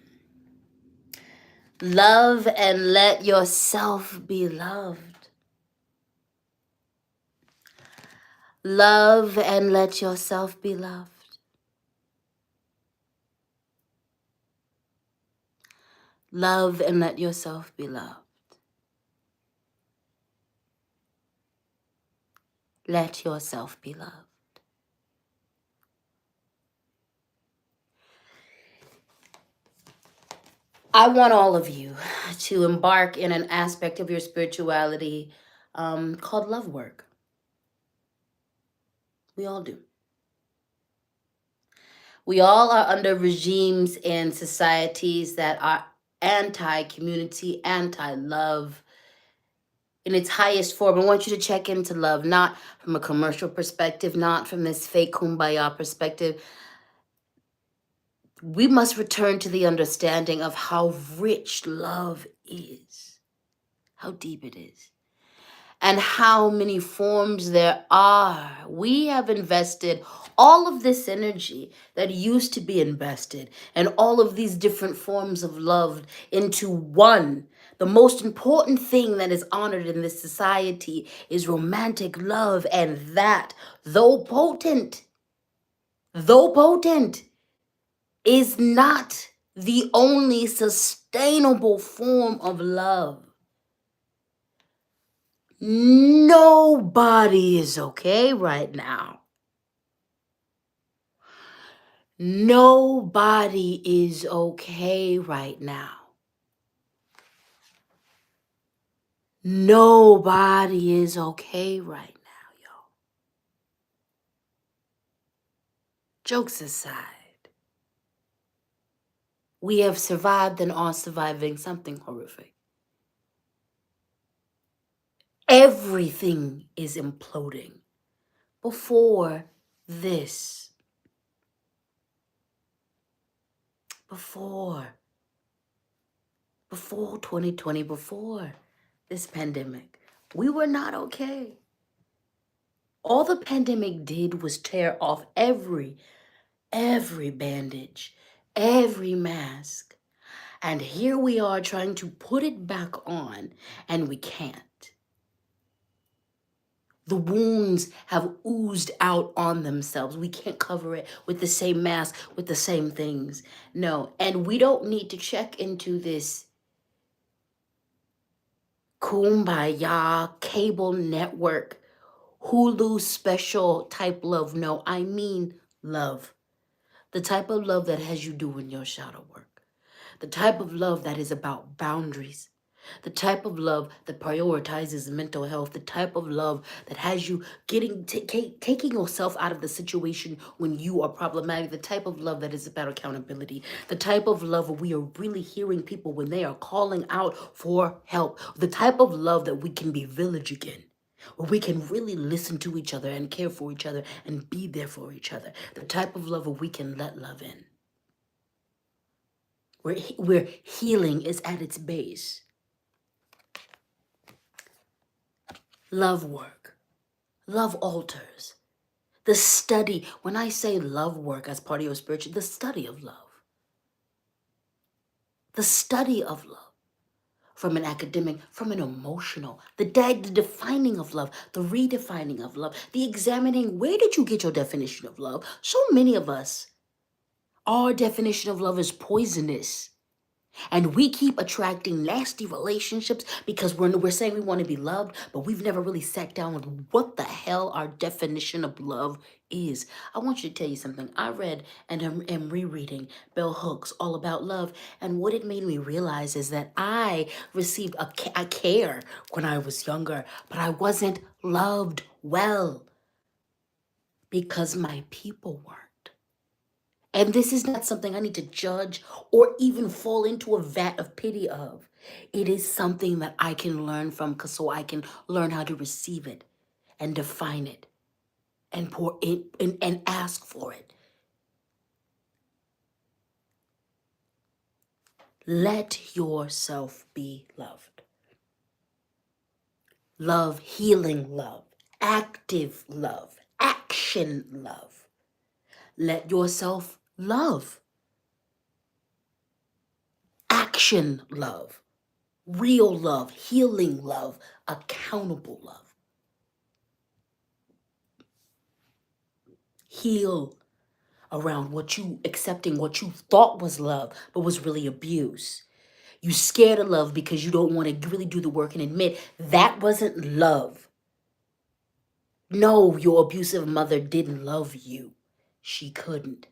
Love and let yourself be loved. Love and let yourself be loved. Love and let yourself be loved. Let yourself be loved. I want all of you to embark in an aspect of your spirituality called love work. We all do. We all are under regimes and societies that are anti-community, anti-love in its highest form. I want you to check into love, not from a commercial perspective, not from this fake kumbaya perspective. We must return to the understanding of how rich love is, how deep it is, and how many forms there are. We have invested all of this energy that used to be invested and all of these different forms of love into one. The most important thing that is honored in this society is romantic love, and that, though potent, is not the only sustainable form of love. Nobody is okay right now. Nobody is okay right now. Nobody is okay right now, y'all. Jokes aside, we have survived and are surviving something horrific. Everything is imploding before this. Before 2020, before this pandemic, we were not okay. All the pandemic did was tear off every bandage, every mask. And here we are trying to put it back on, and we can't. The wounds have oozed out on themselves. We can't cover it with the same mask, with the same things. No, and we don't need to check into this kumbaya cable network Hulu special type love. No, I mean love. The type of love that has you doing your shadow work. The type of love that is about boundaries. The type of love that prioritizes mental health. The type of love that has you taking yourself out of the situation when you are problematic. The type of love that is about accountability. The type of love where we are really hearing people when they are calling out for help. The type of love that we can be village again, where we can really listen to each other and care for each other and be there for each other. The type of love where we can let love in, where healing is at its base. Love work, love altars, the study. When I say love work as part of your spiritual, the study of love. The study of love. From an academic, from an emotional, the defining of love, the redefining of love, the examining, where did you get your definition of love? So many of us, our definition of love is poisonous. And we keep attracting nasty relationships because we're saying we want to be loved, but we've never really sat down with what the hell our definition of love is. I want you to tell you something. I read and am rereading Bell Hooks All About Love, and what it made me realize is that I received a care when I was younger, but I wasn't loved well because my people weren't. And this is not something I need to judge or even fall into a vat of pity of. It is something that I can learn from, so I can learn how to receive it and define it and pour it and ask for it. Let yourself be loved. Love, healing love, active love, action love. Let yourself love. Action love. Real love, healing love, accountable love. Heal around accepting what you thought was love, but was really abuse. You scared of love because you don't want to really do the work and admit that wasn't love. No, your abusive mother didn't love you. She couldn't.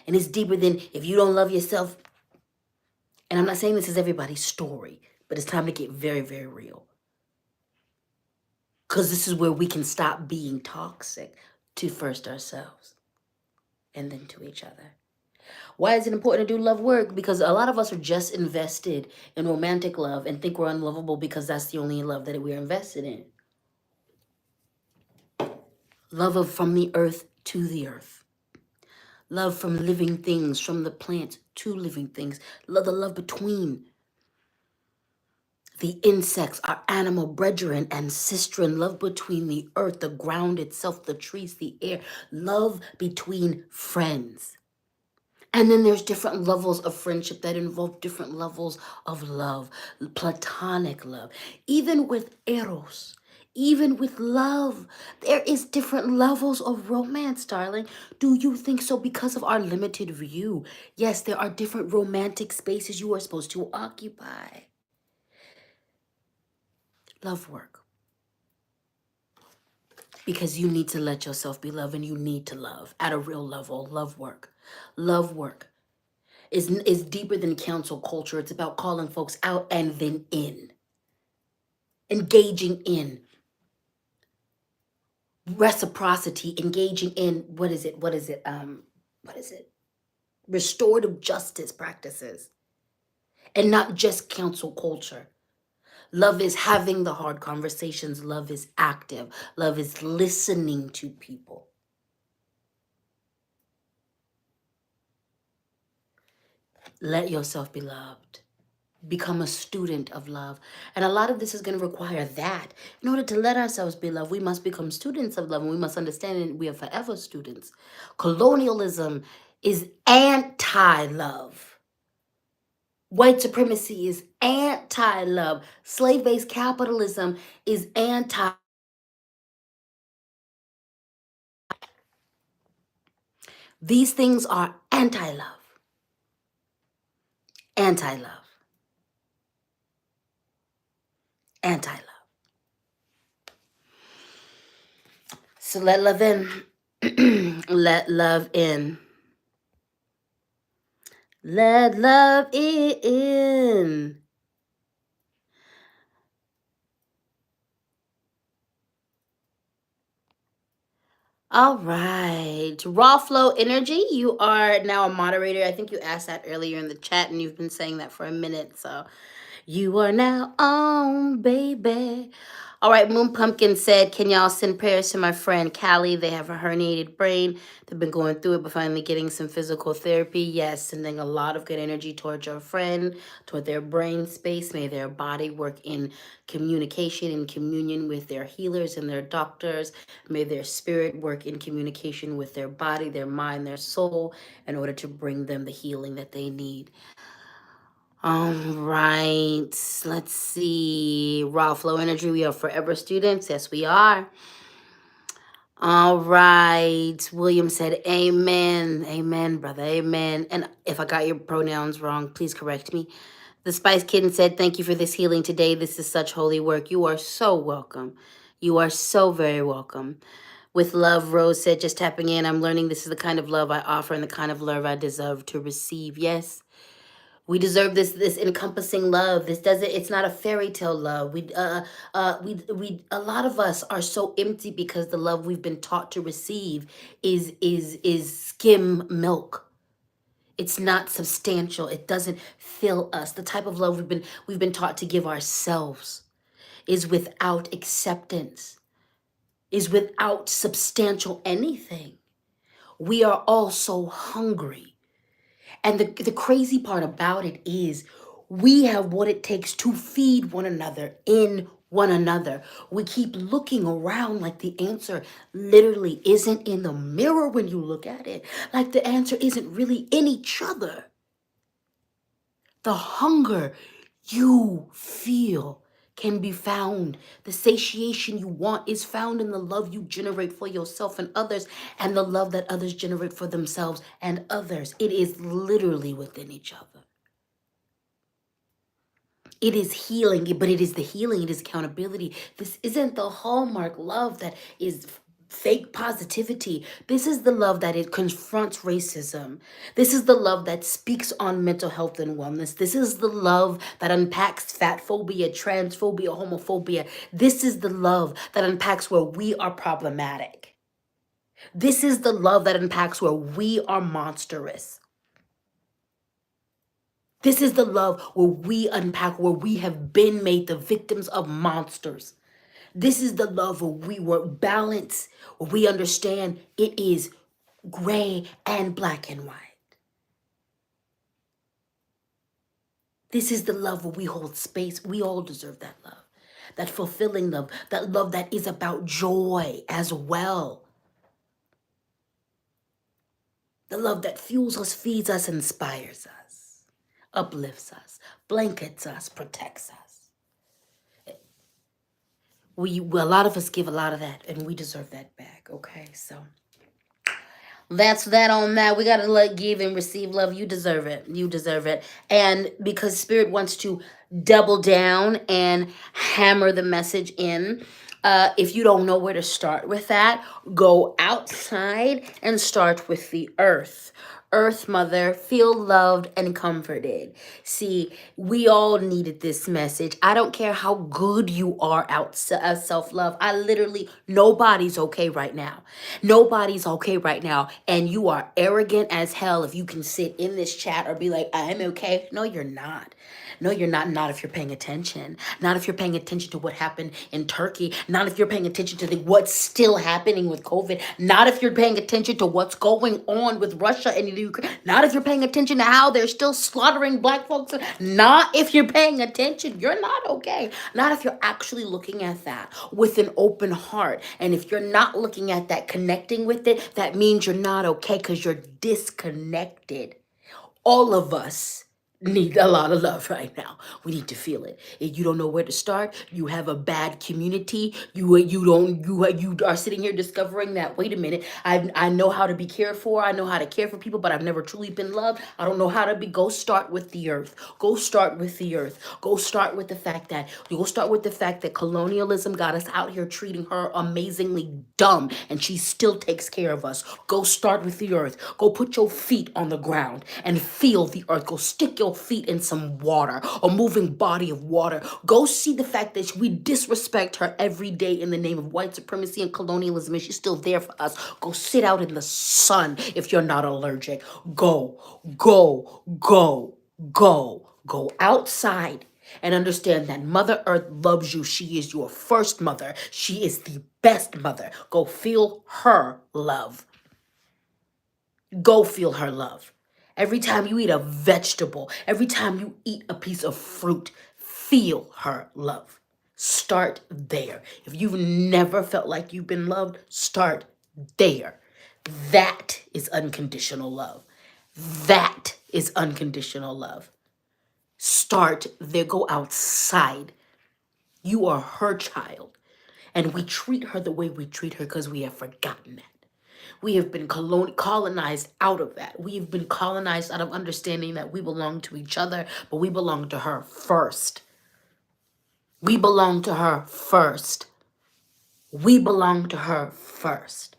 And it's deeper than if you don't love yourself. And I'm not saying this is everybody's story, but it's time to get very, very real. Because this is where we can stop being toxic to first ourselves and then to each other. Why is it important to do love work? Because a lot of us are just invested in romantic love and think we're unlovable because that's the only love that we're invested in. Love of from the earth to the earth. Love from living things, from the plants to living things. Love, the love between the insects, our animal brethren and sistren. Love between the earth, the ground itself, the trees, the air. Love between friends. And then there's different levels of friendship that involve different levels of love, platonic love. Even with eros, even with love, there is different levels of romance, darling. Do you think so? Because of our limited view, yes, there are different romantic spaces you are supposed to occupy. Love work. Because you need to let yourself be loved and you need to love at a real level. Love work. Love work is deeper than cancel culture. It's about calling folks out and then in. Engaging in reciprocity, engaging in what is it? Restorative justice practices. And not just cancel culture. Love is having the hard conversations. Love is active. Love is listening to people. Let yourself be loved. Become a student of love. And a lot of this is going to require that. In order to let ourselves be loved, we must become students of love. And we must understand that we are forever students. Colonialism is anti-love. White supremacy is anti-love. Slave-based capitalism is anti. These things are anti-love. Anti-love. Anti-love. So let love in. Let love in. Let love in. All right. Raw Flow Energy, you are now a moderator. I think you asked that earlier in the chat and you've been saying that for a minute. So you are now on, baby. All right, Moon Pumpkin said, can y'all send prayers to my friend Callie? They have a herniated brain. They've been going through it, but finally getting some physical therapy. Yes, sending a lot of good energy towards your friend, toward their brain space. May their body work in communication and communion with their healers and their doctors. May their spirit work in communication with their body, their mind, their soul, in order to bring them the healing that they need. All right, let's see. Raw Flow Energy, we are forever students. Yes, we are. All right. William said, amen. Amen, brother. Amen. And if I got your pronouns wrong, please correct me. The Spice Kitten said, thank you for this healing today. This is such holy work. You are so welcome. You are so very welcome. With love, Rose said, just tapping in, I'm learning this is the kind of love I offer and the kind of love I deserve to receive. Yes. We deserve this encompassing love. It's not a fairy tale love. A lot of us are so empty because the love we've been taught to receive is skim milk. It's not substantial. It doesn't fill us. The type of love we've been taught to give ourselves is without acceptance, is without substantial anything. We are all so hungry. And the crazy part about it is we have what it takes to feed one another in one another. We keep looking around like the answer literally isn't in the mirror when you look at it. Like the answer isn't really in each other. The hunger you feel can be found. The satiation you want is found in the love you generate for yourself and others, and the love that others generate for themselves and others. It is literally within each other. It is healing, but it is the healing, it is accountability. This isn't the hallmark love that is fake positivity. This is the love that it confronts racism. This is the love that speaks on mental health and wellness. This is the love that unpacks fat phobia, transphobia, homophobia. This is the love that unpacks where we are problematic. This is the love that unpacks where we are monstrous. This is the love where we unpack where we have been made the victims of monsters. This is the love where we work balance, where we understand it is gray and black and white. This is the love where we hold space. We all deserve that love, that fulfilling love that is about joy as well. The love that fuels us, feeds us, inspires us, uplifts us, blankets us, protects us. A lot of us give a lot of that, and we deserve that back. Okay, so that's that on that. We gotta give and receive love. You deserve it. You deserve it. And because Spirit wants to double down and hammer the message in. If you don't know where to start with that, go outside and start with the earth. Earth Mother, feel loved and comforted. See, we all needed this message. I don't care how good you are at self-love. Nobody's okay right now. Nobody's okay right now. And you are arrogant as hell if you can sit in this chat or be like, I'm okay. No, you're not. No, you're not. Not if you're paying attention. Not if you're paying attention to what happened in Turkey. Not if you're paying attention to what's still happening with COVID. Not if you're paying attention to what's going on with Russia and Ukraine. Not if you're paying attention to how they're still slaughtering black folks. Not if you're paying attention. You're not okay. Not if you're actually looking at that with an open heart. And if you're not looking at that, connecting with it, that means you're not okay because you're disconnected. All of us need a lot of love right now. We need to feel it. If you don't know where to start, you have a bad community. You are sitting here discovering that, wait a minute, I know how to be cared for. I know how to care for people, but I've never truly been loved. I don't know how to be. Go start with the earth. Go start with the earth. Go start with the fact that colonialism got us out here treating her amazingly dumb, and she still takes care of us. Go start with the earth. Go put your feet on the ground and feel the earth. Go stick your feet in some water, a moving body of water. Go see the fact that we disrespect her every day in the name of white supremacy and colonialism, and she's still there for us. Go sit out in the sun if you're not allergic. Go, go, go, go, go outside and understand that Mother Earth loves you. She is your first mother. She is the best mother. Go feel her love. Go feel her love. Every time you eat a vegetable, every time you eat a piece of fruit, feel her love. Start there. If you've never felt like you've been loved, start there. That is unconditional love. That is unconditional love. Start there. Go outside. You are her child. And we treat her the way we treat her because we have forgotten that. We have been colonized out of that. We've been colonized out of understanding that we belong to each other, but we belong to her first. We belong to her first. We belong to her first.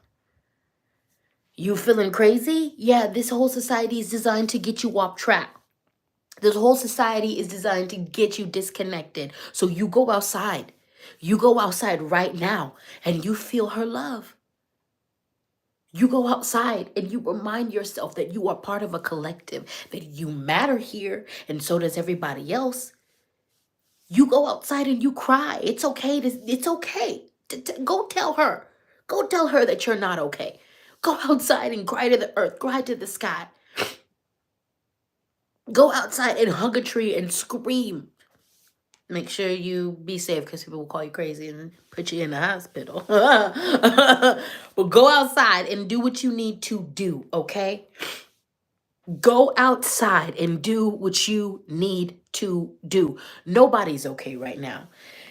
You feeling crazy? Yeah, this whole society is designed to get you off track. This whole society is designed to get you disconnected. So you go outside. You go outside right now and you feel her love. You go outside and you remind yourself that you are part of a collective, that you matter here, and so does everybody else. You go outside and you cry. It's okay. It's okay. Go tell her. Go tell her that you're not okay. Go outside and cry to the earth, cry to the sky. Go outside and hug a tree and scream. Make sure you be safe because people will call you crazy and put you in the hospital. But go outside and do what you need to do, okay? Go outside and do what you need to do. Nobody's okay right now.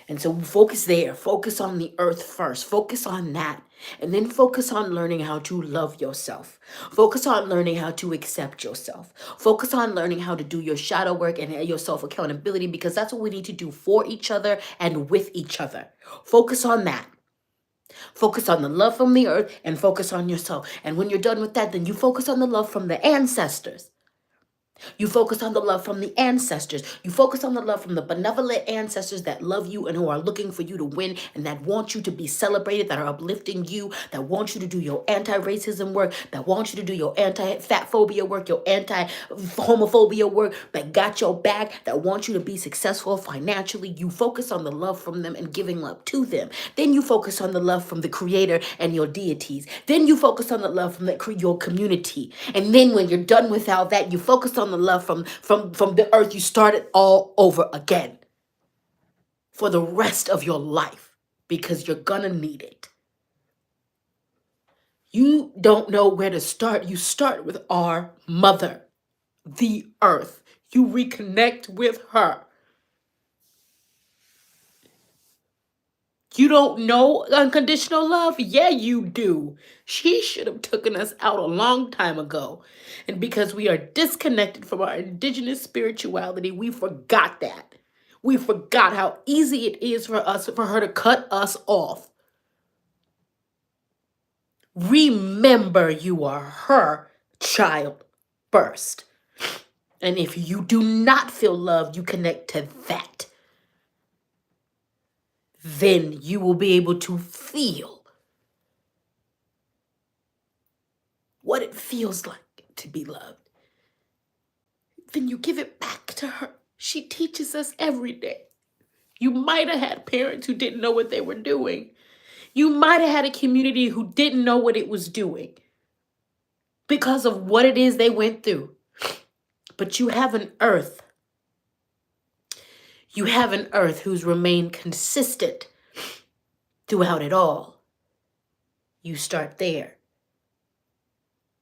And so focus there. Focus on the earth first. Focus on that. And then focus on learning how to love yourself. Focus on learning how to accept yourself. Focus on learning how to do your shadow work and your self accountability, because that's what we need to do for each other and with each other. Focus on that. Focus on the love from the earth and focus on yourself. And when you're done with that, then you focus on the love from the ancestors. You focus on the love from the ancestors. You focus on the love from the benevolent ancestors that love you and who are looking for you to win and that want you to be celebrated, that are uplifting you, that want you to do your anti-racism work, that want you to do your anti-fat phobia work, your anti-homophobia work, that got your back, that want you to be successful financially. You focus on the love from them and giving love to them. Then you focus on the love from the creator and your deities. Then you focus on the love from your community. And then when you're done with all that, you focus on the love from the earth. You start it all over again for the rest of your life, because you're gonna need it. You don't know where to start. You start with our mother, the earth. You reconnect with her. You don't know unconditional love? Yeah, you do. She should have taken us out a long time ago. And because we are disconnected from our indigenous spirituality, we forgot that. We forgot how easy it is for her to cut us off. Remember, you are her child first. And if you do not feel love, you connect to that. Then you will be able to feel what it feels like to be loved. Then you give it back to her. She teaches us every day. You might have had parents who didn't know what they were doing. You might have had a community who didn't know what it was doing because of what it is they went through. But you have an earth. You have an earth who's remained consistent throughout it all. You start there.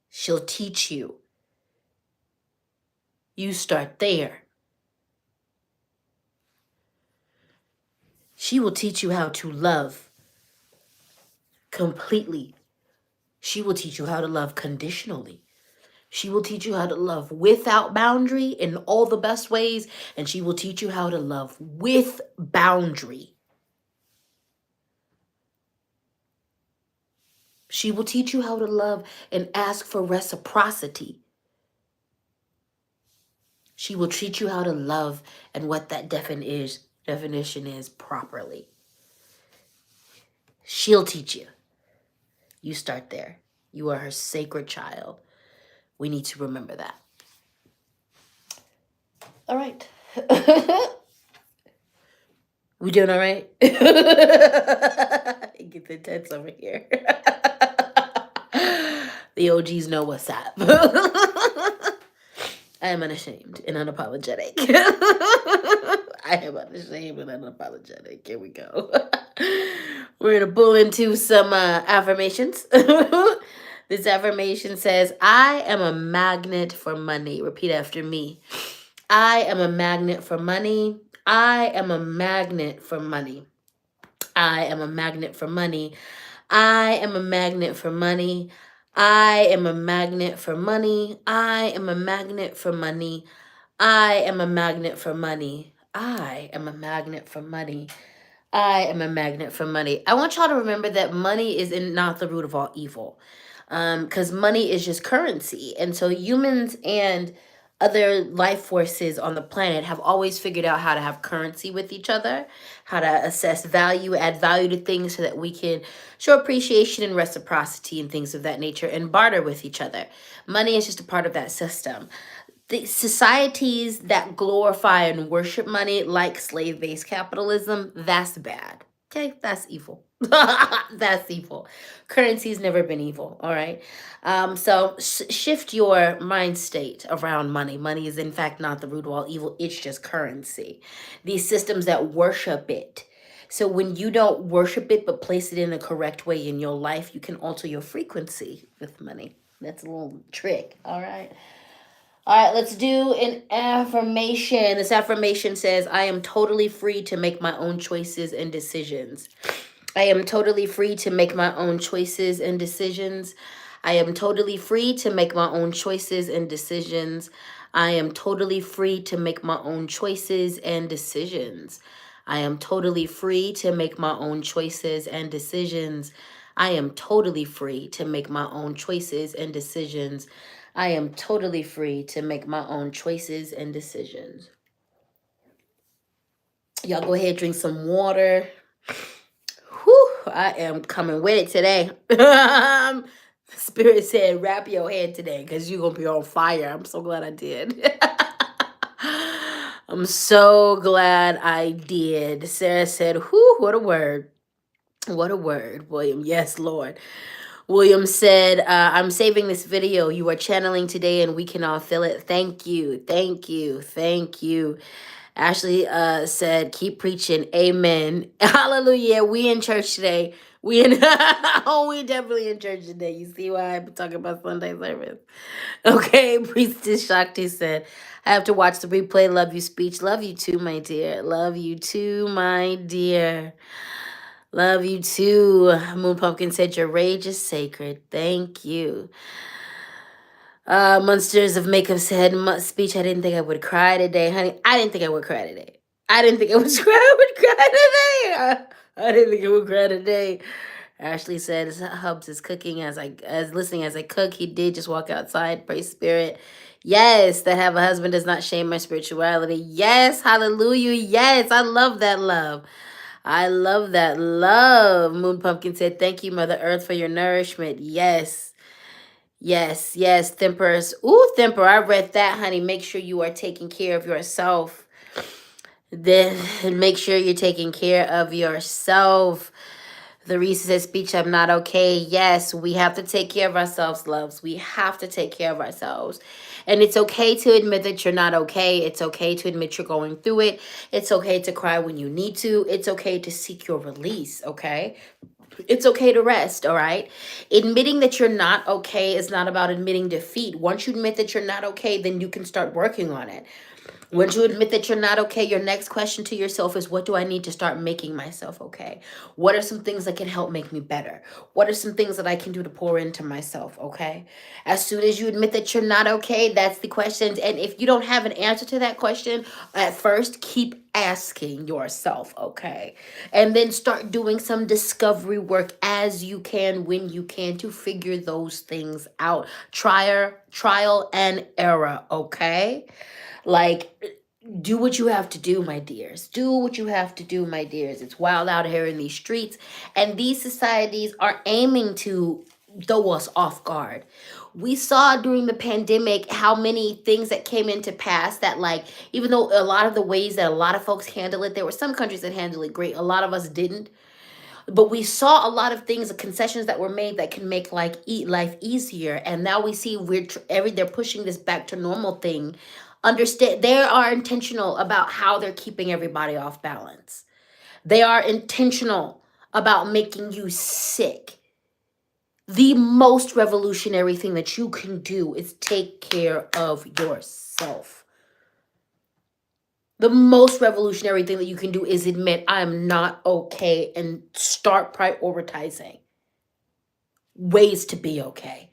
She'll teach you. You start there. She will teach you how to love completely. She will teach you how to love conditionally. She will teach you how to love without boundary in all the best ways. And she will teach you how to love with boundary. She will teach you how to love and ask for reciprocity. She will teach you how to love and what that definition is properly. She'll teach you. You start there. You are her sacred child. We need to remember that. All right. We doing all right? Get the tents over here. The OGs know what's up. I am unashamed and unapologetic. I am unashamed and unapologetic. Here we go. We're going to pull into some affirmations. This affirmation says, I am a magnet for money. Repeat after me. I am a magnet for money. I am a magnet for money. I am a magnet for money. I am a magnet for money. I am a magnet for money. I am a magnet for money. I am a magnet for money. I am a magnet for money. I am a magnet for money. I want y'all to remember that money is not the root of all evil. Because money is just currency. And so humans and other life forces on the planet have always figured out how to have currency with each other, how to assess value, add value to things so that we can show appreciation and reciprocity and things of that nature and barter with each other. Money is just a part of that system. The societies that glorify and worship money, like slave-based capitalism, that's bad. Okay, that's evil. That's evil. Currency's never been evil, all right? So shift your mind state around money. Money is, in fact, not the root of all evil. It's just currency. These systems that worship it. So when you don't worship it but place it in the correct way in your life, you can alter your frequency with money. That's a little trick, all right? All right, let's do an affirmation. This affirmation says, I am totally free to make my own choices and decisions. I am totally free to make my own choices and decisions. I am totally free to make my own choices and decisions. I am totally free to make my own choices and decisions. I am totally free to make my own choices and decisions. I am totally free to make my own choices and decisions. I am totally free to make my own choices and decisions. Y'all go ahead, drink some water. Whew, I am coming with it today. Spirit said, wrap your head today because you're going to be on fire. I'm so glad I did. I'm so glad I did. Sarah said, whew, what a word. What a word, William. Yes, Lord. William said, I'm saving this video. You are channeling today and we can all feel it. Thank you. Thank you. Thank you. Ashley said, keep preaching. Amen. Hallelujah. We in church today. We in oh, we definitely in church today. You see why I'm talking about Sunday service. Okay, Priestess Shakti said, I have to watch the replay. Love you, speech. Love you too, my dear. Love you too, my dear. Love you too. Moon Pumpkin said, your rage is sacred. Thank you. Monsters of Makeup said, speech, I didn't think I would cry today, honey. I didn't think I would cry today. I didn't think I would cry, today. I didn't think I would cry today. Ashley said, Hubs is cooking as listening as I cook. He did just walk outside. Praise Spirit. Yes, that have a husband does not shame my spirituality. Yes, hallelujah. Yes, I love that love. I love that love. Moon Pumpkin said, thank you, Mother Earth, for your nourishment. Yes. Yes, yes, Thimpers. Ooh, Thimper, I read that, honey. Make sure you are taking care of yourself. Then make sure you're taking care of yourself. The Reese says, speech, I'm not okay. Yes, we have to take care of ourselves, loves. We have to take care of ourselves. And it's okay to admit that you're not okay. It's okay to admit you're going through it. It's okay to cry when you need to. It's okay to seek your release, okay? It's okay to rest, all right? Admitting that you're not okay is not about admitting defeat. Once you admit that you're not okay, then you can start working on it. Once you admit that you're not okay, your next question to yourself is, what do I need to start making myself okay? What are some things that can help make me better? What are some things that I can do to pour into myself, okay? As soon as you admit that you're not okay, that's the question. And if you don't have an answer to that question, at first, keep asking yourself, okay? And then start doing some discovery work as you can, when you can, to figure those things out. Trial and error, okay? Like, do what you have to do, my dears. Do what you have to do, my dears. It's wild out here in these streets, and these societies are aiming to throw us off guard. We saw during the pandemic how many things that came into pass that, like, even though a lot of the ways that a lot of folks handle it, there were some countries that handled it great. A lot of us didn't. But we saw a lot of things, concessions that were made that can make life easier. And now we see they're pushing this back to normal thing. Understand, they are intentional about how they're keeping everybody off balance. They are intentional about making you sick. The most revolutionary thing that you can do is take care of yourself. The most revolutionary thing that you can do is admit, I'm not okay, and start prioritizing ways to be okay.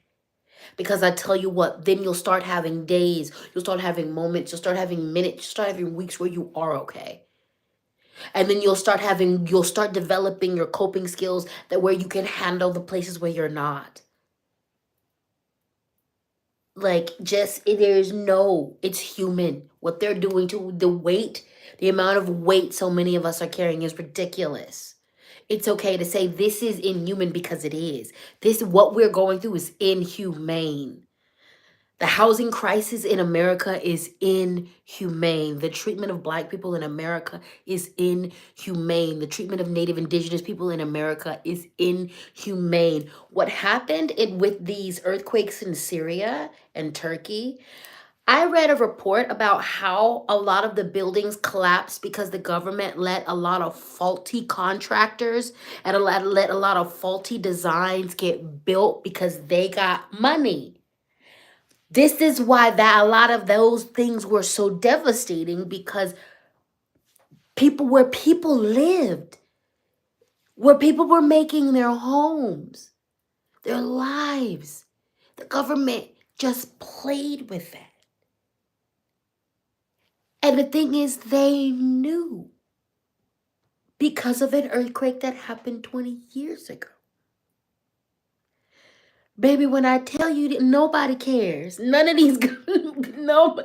Because I tell you what, then you'll start having days, you'll start having moments, you'll start having minutes, you'll start having weeks where you are okay. And then you'll start developing your coping skills that where you can handle the places where you're not. Like, it's human. What they're doing to the amount of weight so many of us are carrying is ridiculous. It's okay to say this is inhuman, because it is. What we're going through is inhumane. The housing crisis in America is inhumane. The treatment of Black people in America is inhumane. The treatment of Native Indigenous people in America is inhumane. What happened with these earthquakes in Syria and Turkey, I read a report about how a lot of the buildings collapsed because the government let a lot of faulty contractors and let a lot of faulty designs get built because they got money. This is why that a lot of those things were so devastating, because where people lived, where people were making their homes, their lives, the government just played with that. And the thing is, they knew, because of an earthquake that happened 20 years ago. Baby, when I tell you that nobody cares, none of these, no,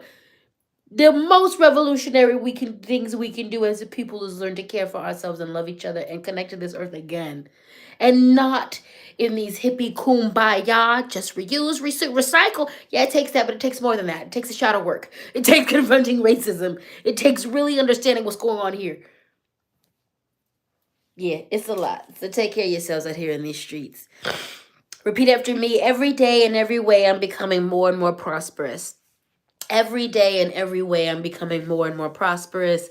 the most revolutionary things we can do as a people is learn to care for ourselves and love each other and connect to this earth again. And not in these hippie kumbaya, just reuse, recycle. Yeah, it takes that, but it takes more than that. It takes a shadow work. It takes confronting racism. It takes really understanding what's going on here. Yeah, it's a lot. So take care of yourselves out here in these streets. Repeat after me. Every day and every way, I'm becoming more and more prosperous. Every day and every way, I'm becoming more and more prosperous.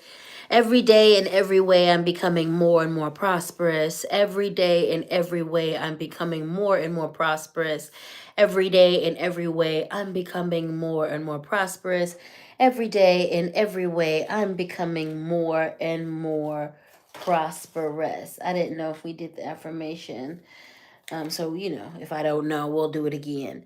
Every day and every way, I'm becoming more and more prosperous. Every day and every way, I'm becoming more and more prosperous. Every day and every way, I'm becoming more and more prosperous. Every day and every way, I'm becoming more and more prosperous. I didn't know if we did the affirmation. So, if I don't know, we'll do it again.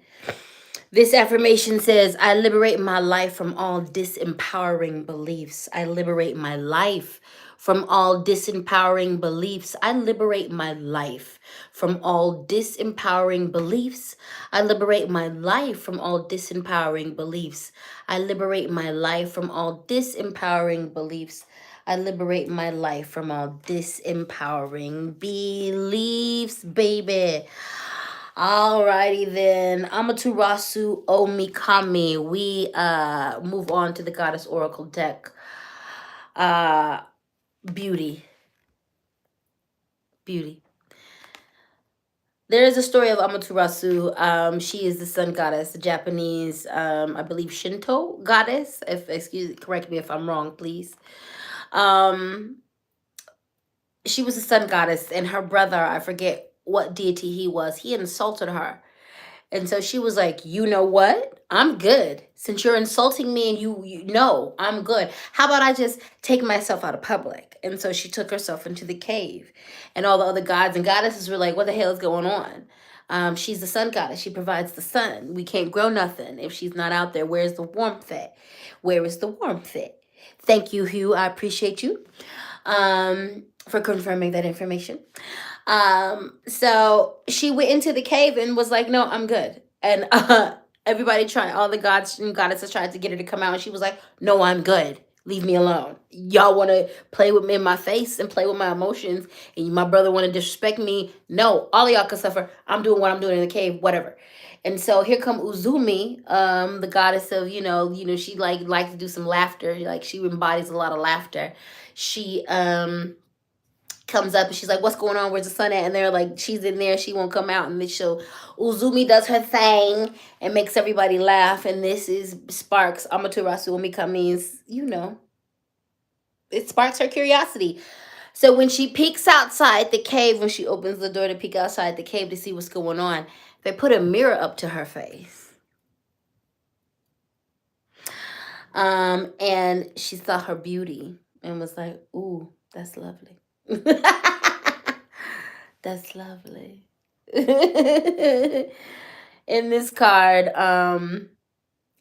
This affirmation says, I liberate my life from all disempowering beliefs. I liberate my life from all disempowering beliefs. I liberate my life from all disempowering beliefs. I liberate my life from all disempowering beliefs. I liberate my life from all disempowering beliefs. I liberate my life from all disempowering beliefs, baby. Alrighty then. Amaterasu Omikami. We move on to the Goddess Oracle deck. Beauty. Beauty. There is a story of Amaterasu. She is the sun goddess, the Japanese, I believe, Shinto goddess. Correct me if I'm wrong, please. She was a sun goddess, and her brother, I forget what deity he was, he insulted her. And so she was like, you know what? I'm good. Since you're insulting me and you know I'm good. How about I just take myself out of public? And so she took herself into the cave. And all the other gods and goddesses were like, what the hell is going on? She's the sun goddess. She provides the sun. We can't grow nothing if she's not out there. Where's the warmth at? Where is the warmth at? Thank you, Hugh. I appreciate you for confirming that information. So she went into the cave and was like, no, I'm good. And everybody tried, all the gods and goddesses tried to get her to come out, and she was like, no, I'm good. Leave me alone. Y'all want to play with me in my face and play with my emotions, and my brother want to disrespect me? No, all of y'all can suffer. I'm doing what I'm doing in the cave, whatever. And so here come Uzumi, the goddess of, she likes to do some laughter. Like, she embodies a lot of laughter. She comes up and she's like, what's going on? Where's the sun at? And they're like, she's in there. She won't come out. And then Uzumi does her thing and makes everybody laugh. And this is sparks Amaterasu Omika means, it sparks her curiosity. So when she peeks outside the cave, when she opens the door to peek outside the cave to see what's going on, they put a mirror up to her face. And she saw her beauty and was like, ooh, that's lovely. That's lovely. In this card,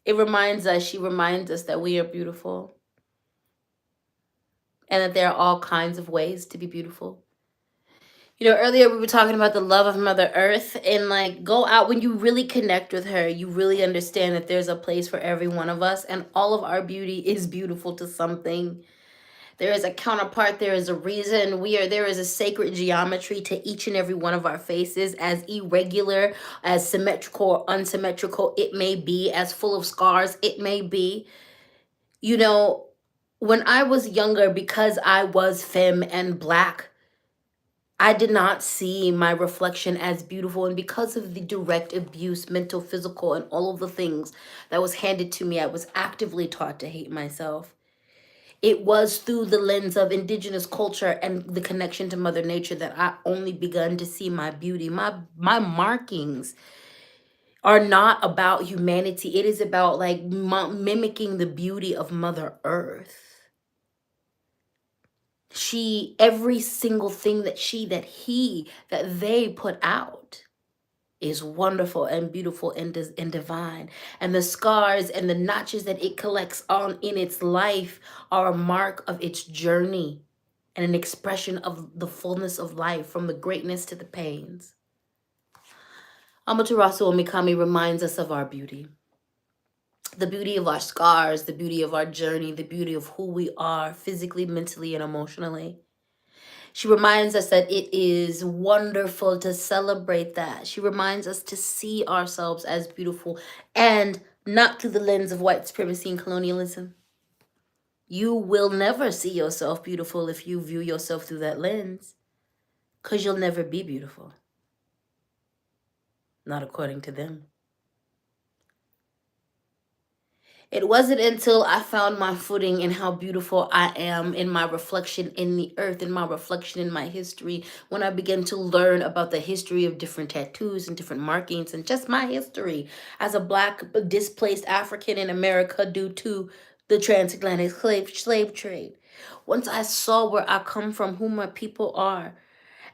she reminds us that we are beautiful and that there are all kinds of ways to be beautiful. Earlier we were talking about the love of Mother Earth, and go out when you really connect with her, you really understand that there's a place for every one of us, and all of our beauty is beautiful to something. There is a counterpart. There is a reason. There is a sacred geometry to each and every one of our faces, as irregular, as symmetrical or unsymmetrical it may be, as full of scars it may be. When I was younger, because I was femme and Black, I did not see my reflection as beautiful. And because of the direct abuse, mental, physical, and all of the things that was handed to me, I was actively taught to hate myself. It was through the lens of indigenous culture and the connection to Mother Nature that I only begun to see my beauty, my markings. are not about humanity. It is about like mimicking the beauty of Mother Earth. Every single thing that they put out is wonderful and beautiful and divine. And the scars and the notches that it collects on in its life are a mark of its journey and an expression of the fullness of life, from the greatness to the pains. Amaterasu Omikami reminds us of our beauty. The beauty of our scars, the beauty of our journey, the beauty of who we are physically, mentally, and emotionally. She reminds us that it is wonderful to celebrate that. She reminds us to see ourselves as beautiful, and not through the lens of white supremacy and colonialism. You will never see yourself beautiful if you view yourself through that lens, because you'll never be beautiful. Not according to them. It wasn't until I found my footing in how beautiful I am, in my reflection in the earth, in my reflection in my history, when I began to learn about the history of different tattoos and different markings, and just my history as a Black displaced African in America due to the transatlantic slave trade. Once I saw where I come from, who my people are,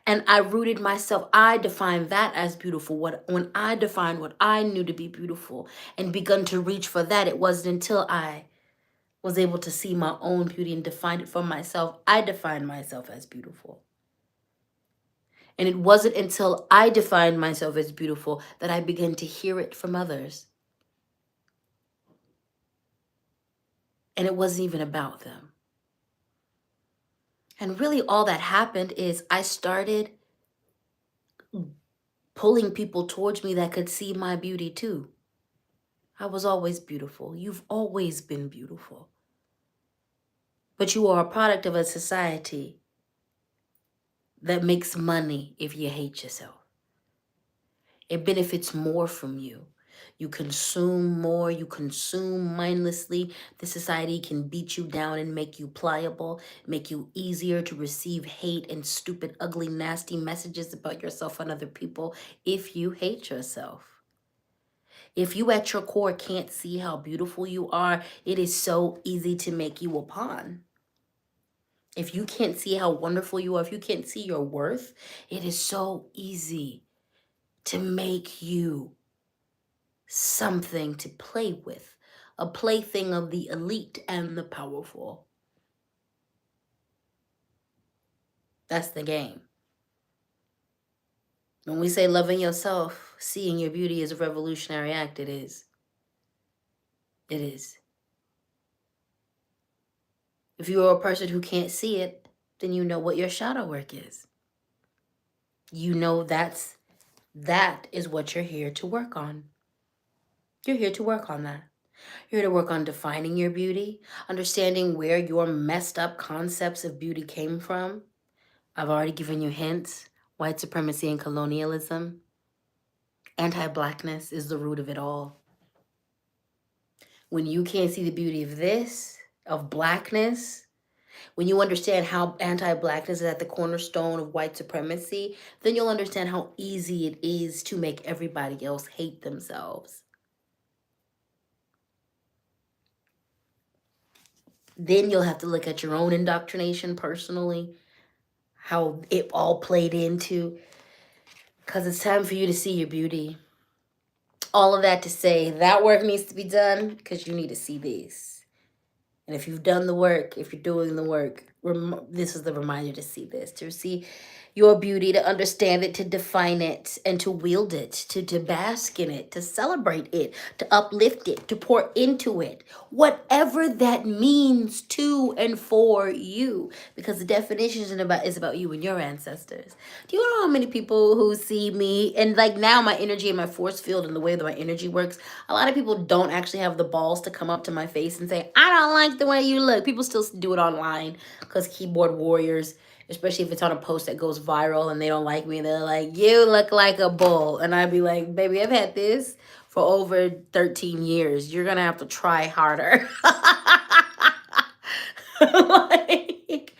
and I rooted myself, I defined that as beautiful. When I defined what I knew to be beautiful and begun to reach for that, it wasn't until I was able to see my own beauty and define it for myself. I defined myself as beautiful. And it wasn't until I defined myself as beautiful that I began to hear it from others. And it wasn't even about them. And really all that happened is I started pulling people towards me that could see my beauty too. I was always beautiful. You've always been beautiful. But you are a product of a society that makes money if you hate yourself. It benefits more from you. You consume more, you consume mindlessly. The society can beat you down and make you pliable, make you easier to receive hate and stupid, ugly, nasty messages about yourself and other people if you hate yourself. If you at your core can't see how beautiful you are, it is so easy to make you a pawn. If you can't see how wonderful you are, if you can't see your worth, it is so easy to make you something to play with, a plaything of the elite and the powerful. That's the game. When we say loving yourself, seeing your beauty is a revolutionary act, it is. It is. If you are a person who can't see it, then you know what your shadow work is. You know that is what you're here to work on. You're here to work on that. You're here to work on defining your beauty, understanding where your messed up concepts of beauty came from. I've already given you hints. White supremacy and colonialism. Anti-Blackness is the root of it all. When you can't see the beauty of this, of Blackness, when you understand how anti-Blackness is at the cornerstone of white supremacy, then you'll understand how easy it is to make everybody else hate themselves. Then you'll have to look at your own indoctrination personally, how it all played into, because it's time for you to see your beauty. All of that to say that work needs to be done because you need to see this. And if you've done the work, if you're doing the work, this is the reminder to see this, to see your beauty, to understand it, to define it, and to wield it, to bask in it, to celebrate it, to uplift it, to pour into it, whatever that means to and for you, because the definition is about you and your ancestors. Do you know how many people who see me, and like now my energy and my force field and the way that my energy works, a lot of people don't actually have the balls to come up to my face and say, I don't like the way you look. People still do it online because keyboard warriors, especially if it's on a post that goes viral and they don't like me, they're like, you look like a bull. And I'd be like, baby, I've had this for over 13 years. You're going to have to try harder. Like,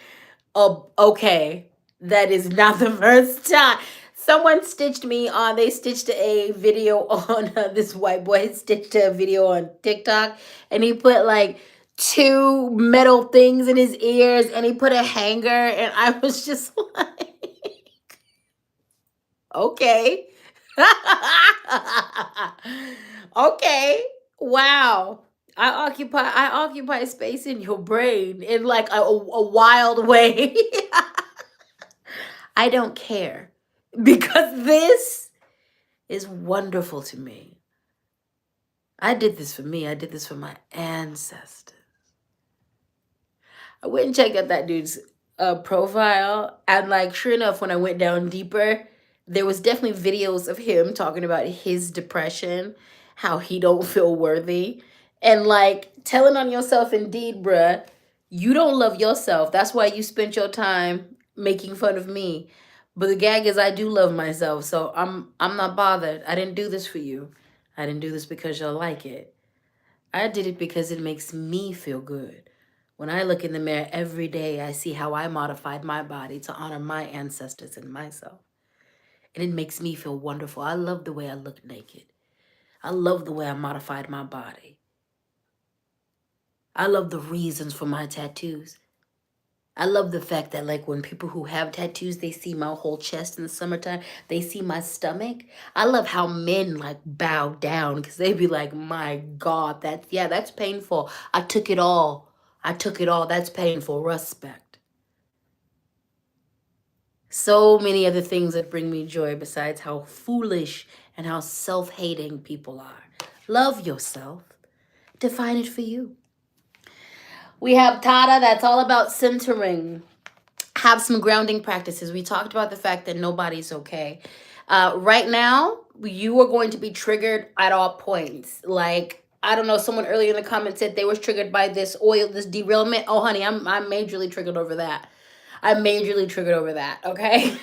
oh, okay. That is not the first time. Someone stitched me on, they stitched a video on, this white boy stitched a video on TikTok, and he put like two metal things in his ears, and he put a hanger, and I was just like, okay. Okay. Wow. I occupy space in your brain in like a wild way. I don't care because this is wonderful to me. I did this for me. I did this for my ancestors. I went and checked out that dude's profile, and like, sure enough, when I went down deeper, there was definitely videos of him talking about his depression, how he don't feel worthy, and like telling on yourself. Indeed, bruh, you don't love yourself. That's why you spent your time making fun of me. But the gag is, I do love myself, so I'm not bothered. I didn't do this for you. I didn't do this because you'll like it. I did it because it makes me feel good. When I look in the mirror every day, I see how I modified my body to honor my ancestors and myself. And it makes me feel wonderful. I love the way I look naked. I love the way I modified my body. I love the reasons for my tattoos. I love the fact that, like, when people who have tattoos, they see my whole chest in the summertime, they see my stomach. I love how men like bow down because they be like, my God, that's painful. I took it all. I took it all. That's painful. Respect. So many other things that bring me joy besides how foolish and how self-hating people are. Love yourself. Define it for you. We have Tada, that's all about centering. Have some grounding practices. We talked about the fact that nobody's okay. Right now, you are going to be triggered at all points. Like, I don't know, someone earlier in the comments said they was triggered by this oil, this derailment. Oh, honey, I'm majorly triggered over that. I'm majorly triggered over that, okay?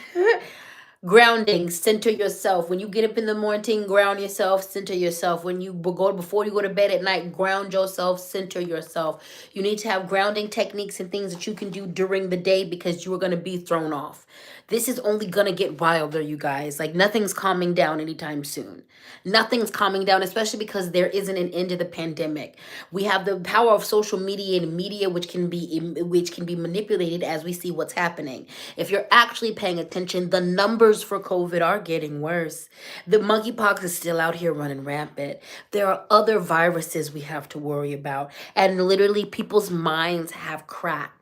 Grounding, center yourself. When you get up in the morning, ground yourself, center yourself. When you go before you go to bed at night, ground yourself, center yourself. You need to have grounding techniques and things that you can do during the day because you are going to be thrown off. This is only going to get wilder, you guys. Like, nothing's calming down anytime soon. Nothing's calming down, especially because there isn't an end to the pandemic. We have the power of social media and media, which can be manipulated as we see what's happening. If you're actually paying attention, the numbers for COVID are getting worse. The monkeypox is still out here running rampant. There are other viruses we have to worry about, and literally people's minds have cracked.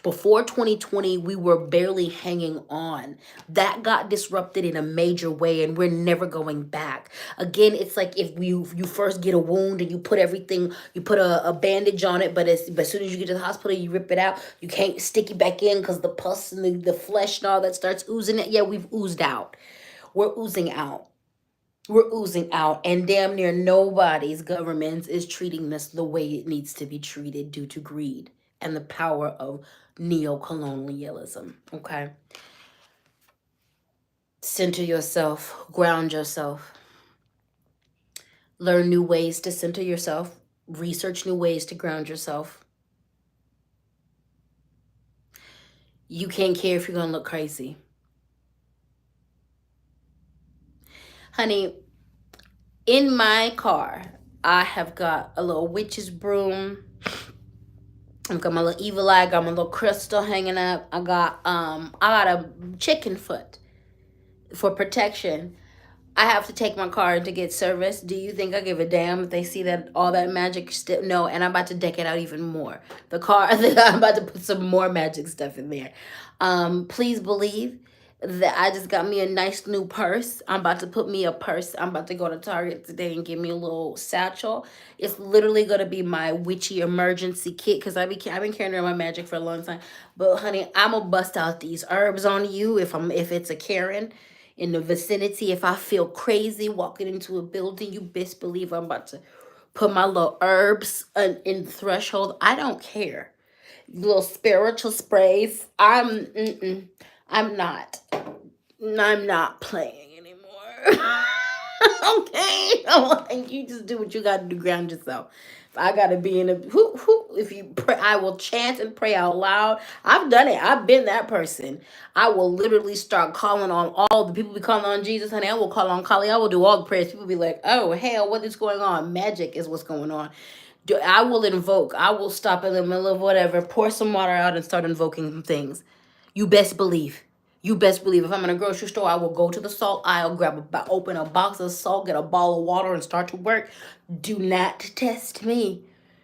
Before 2020, we were barely hanging on. That got disrupted in a major way, and we're never going back. Again, it's like if you first get a wound and you put a bandage on it, but as soon as you get to the hospital, you rip it out. You can't stick it back in because the pus and the flesh and all that starts oozing it. Yeah, we've oozed out. We're oozing out. We're oozing out, and damn near nobody's government is treating this the way it needs to be treated due to greed and the power of neo-colonialism. Okay? Center yourself, ground yourself, learn new ways to center yourself, research new ways to ground yourself. You can't care if you're going to look crazy. Honey, in my car, I have got a little witch's broom. I've got my little evil eye, got my little crystal hanging up. I got a chicken foot for protection. I have to take my car to get serviced. Do you think I give a damn if they see that all that magic still? No, and I'm about to deck it out even more. The car, I'm about to put some more magic stuff in there. Please believe that I just got me a nice new purse. I'm about to put me a purse. I'm about to go to Target today and get me a little satchel. It's literally gonna be my witchy emergency kit because I've been carrying around my magic for a long time. But honey, I'm gonna bust out these herbs on you if it's a Karen in the vicinity. If I feel crazy walking into a building, you best believe I'm about to put my little herbs in the threshold. I don't care. Little spiritual sprays. I'm not playing anymore. Okay? I'm like, you just do what you got to do, ground yourself. I gotta be in a who if you pray, I will chant and pray out loud. I've done it. I've been that person. I will literally start calling on all the people be calling on Jesus, honey. I will call on Kali. I will do all the prayers. People be like, oh hell, what is going on? Magic is what's going on. I will invoke. I will stop in the middle of whatever, pour some water out and start invoking things. You best believe. You best believe if I'm in a grocery store, I will go to the salt aisle, open a box of salt, get a bottle of water, and start to work. Do not test me.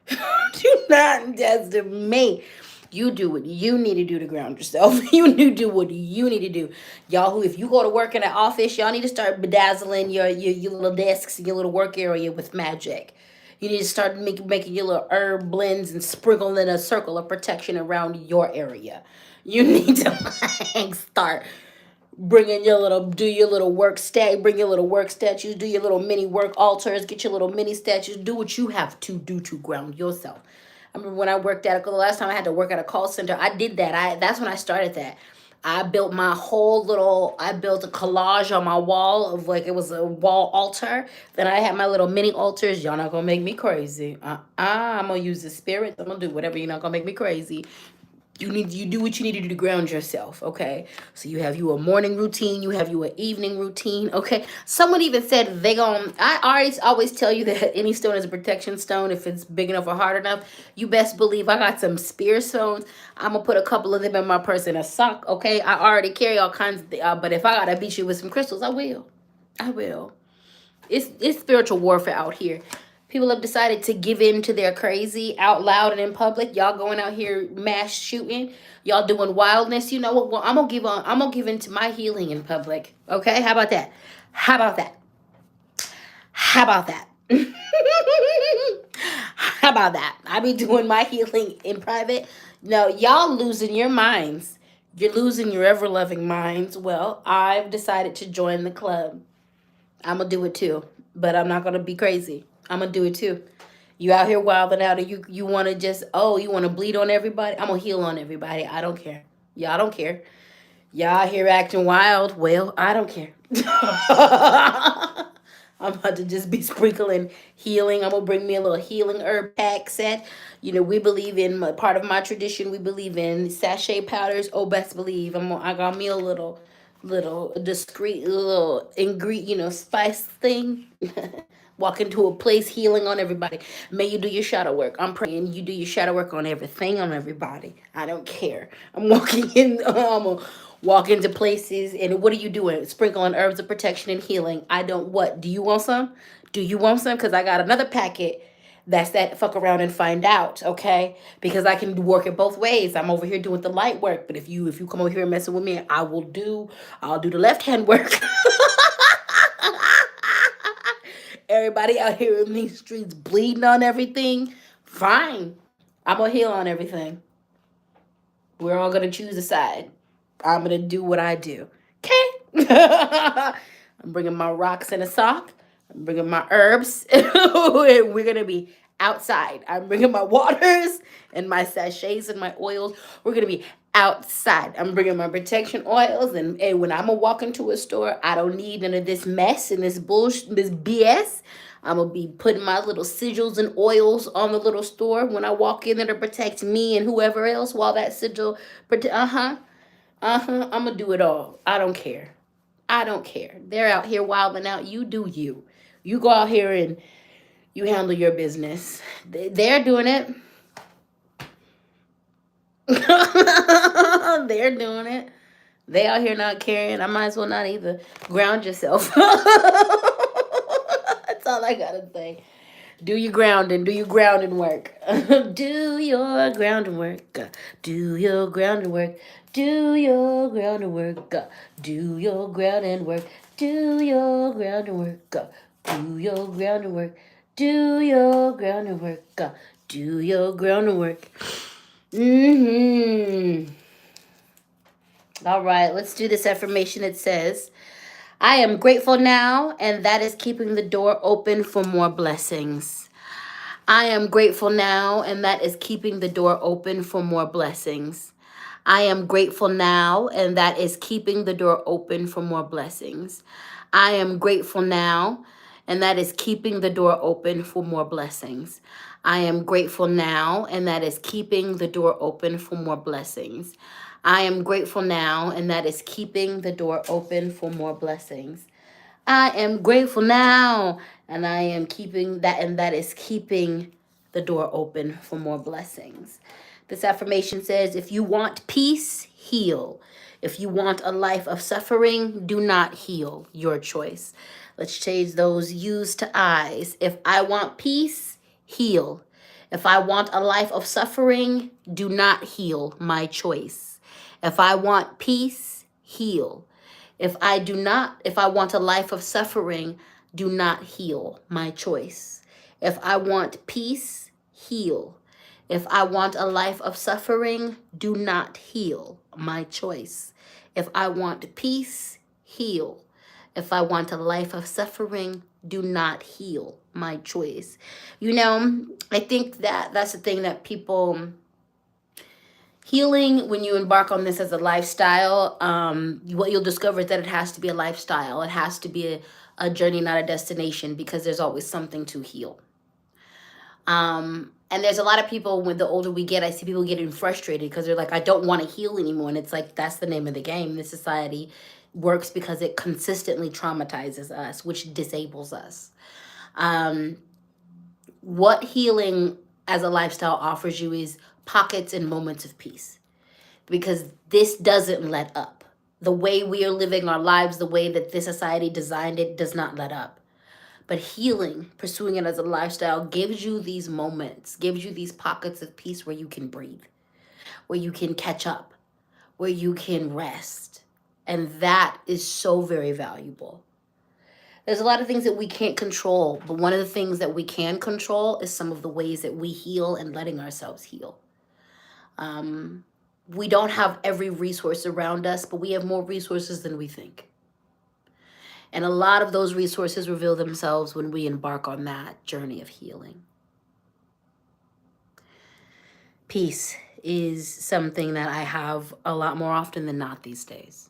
Do not test me. You do what you need to do to ground yourself. You need to do what you need to do. Y'all who, if you go to work in an office, y'all need to start bedazzling your little desks and your little work area with magic. You need to start making your little herb blends and sprinkling a circle of protection around your area. You need to like start bringing your little, do your little work stat, bring your little work statues, do your little mini work altars, get your little mini statues, do what you have to do to ground yourself. I remember when I worked at the last time I had to work at a call center, I did that. That's when I started that. I built my whole little, I built a collage on my wall of like, it was a wall altar. Then I had my little mini altars. Y'all not gonna make me crazy. I'm gonna use the spirit. I'm gonna do whatever. You're not gonna make me crazy. You do what you need to do to ground yourself, okay? So you have you a morning routine, you have you an evening routine, okay? Someone even said I always tell you that any stone is a protection stone if it's big enough or hard enough. You best believe I got some spear stones. I'm gonna put a couple of them in my purse in a sock, okay? I already carry all kinds of but if I gotta beat you with some crystals, I will. I will. It's spiritual warfare out here. People have decided to give in to their crazy out loud and in public. Y'all going out here mass shooting. Y'all doing wildness. You know what? Well, I'm gonna give in to my healing in public. Okay? How about that? How about that? How about that? How about that? I be doing my healing in private. No, y'all losing your minds. You're losing your ever loving minds. Well, I've decided to join the club. I'm gonna do it too, but I'm not gonna be crazy. I'm gonna do it too. You out here wilding out, and you want to just you want to bleed on everybody. I'm gonna heal on everybody. I don't care. Y'all don't care. Y'all out here acting wild. Well, I don't care. I'm about to just be sprinkling healing. I'm gonna bring me a little healing herb pack set. You know, we believe in part of my tradition. We believe in sachet powders. Oh, best believe I got me a little discreet little ingredient, spice thing. Walk into a place healing on everybody. May you do your shadow work. I'm praying you do your shadow work on everything, on everybody. I don't care. I'm walking in. I'm gonna walk into places, and what are you doing? Sprinkling herbs of protection and healing. I don't. What do you want some? Do you want some? Because I got another packet. That's that fuck around and find out, okay? Because I can work it both ways. I'm over here doing the light work, but if you come over here messing with me, I'll do the left hand work. Everybody out here in these streets bleeding on everything. Fine. I'm gonna heal on everything. We're all gonna choose a side. I'm gonna do what I do. Okay? I'm bringing my rocks in a sock. I'm bringing my herbs. We're gonna be outside. I'm bringing my waters and my sachets and my oils. We're gonna be outside. I'm bringing my protection oils, and when I'm gonna walk into a store, I don't need none of this mess and this bullshit, this BS. I'm gonna be putting my little sigils and oils on the little store when I walk in there to protect me and whoever else while that sigil. I'm gonna do it all. I don't care. I don't care. They're out here wilding out. You do you. You go out here and you handle your business. They're doing it. They're doing it. They out here not caring. I might as well not either. Ground yourself. That's all I gotta say. Do your grounding. Do your grounding work. Do your grounding work. Do your grounding work. Do your grounding work. Do your grounding work. Do your grounding work. Do your grounding work. Do your grounding work. Do your grounding work. All right, let's do this affirmation. It says, I am grateful now, and that is keeping the door open for more blessings. I am grateful now, and that is keeping the door open for more blessings. I am grateful now, and that is keeping the door open for more blessings. I am grateful now, and that is keeping the door open for more blessings. I am grateful now, and that is keeping the door open for more blessings. I am grateful now, and that is keeping the door open for more blessings. I am grateful now, and I am keeping that, and that is keeping the door open for more blessings. This affirmation says, if you want peace, heal. If you want a life of suffering, do not heal. Your choice. Let's change those U's to I's. If I want peace, heal. If I want a life of suffering, do not heal. My choice. If I want peace, heal. If I want a life of suffering, do not heal. My choice. If I want peace, heal. If I want a life of suffering, do not heal. My choice. If I want peace, heal. If I want a life of suffering, do not heal. My choice. You know, I think that that's the thing that people healing, when you embark on this as a lifestyle, what you'll discover is that it has to be a lifestyle. It has to be a journey, not a destination, because there's always something to heal. And there's a lot of people, when the older we get, I see people getting frustrated because they're like, I don't want to heal anymore. And it's like, that's the name of the game. This society works because it consistently traumatizes us, which disables us. What healing as a lifestyle offers you is pockets and moments of peace, because this doesn't let up. The way we are living our lives, the way that this society designed it, does not let up. But healing, pursuing it as a lifestyle, gives you these moments, gives you these pockets of peace where you can breathe, where you can catch up, where you can rest. And that is so very valuable. There's a lot of things that we can't control, but one of the things that we can control is some of the ways that we heal and letting ourselves heal. We don't have every resource around us, but we have more resources than we think. And a lot of those resources reveal themselves when we embark on that journey of healing. Peace is something that I have a lot more often than not these days.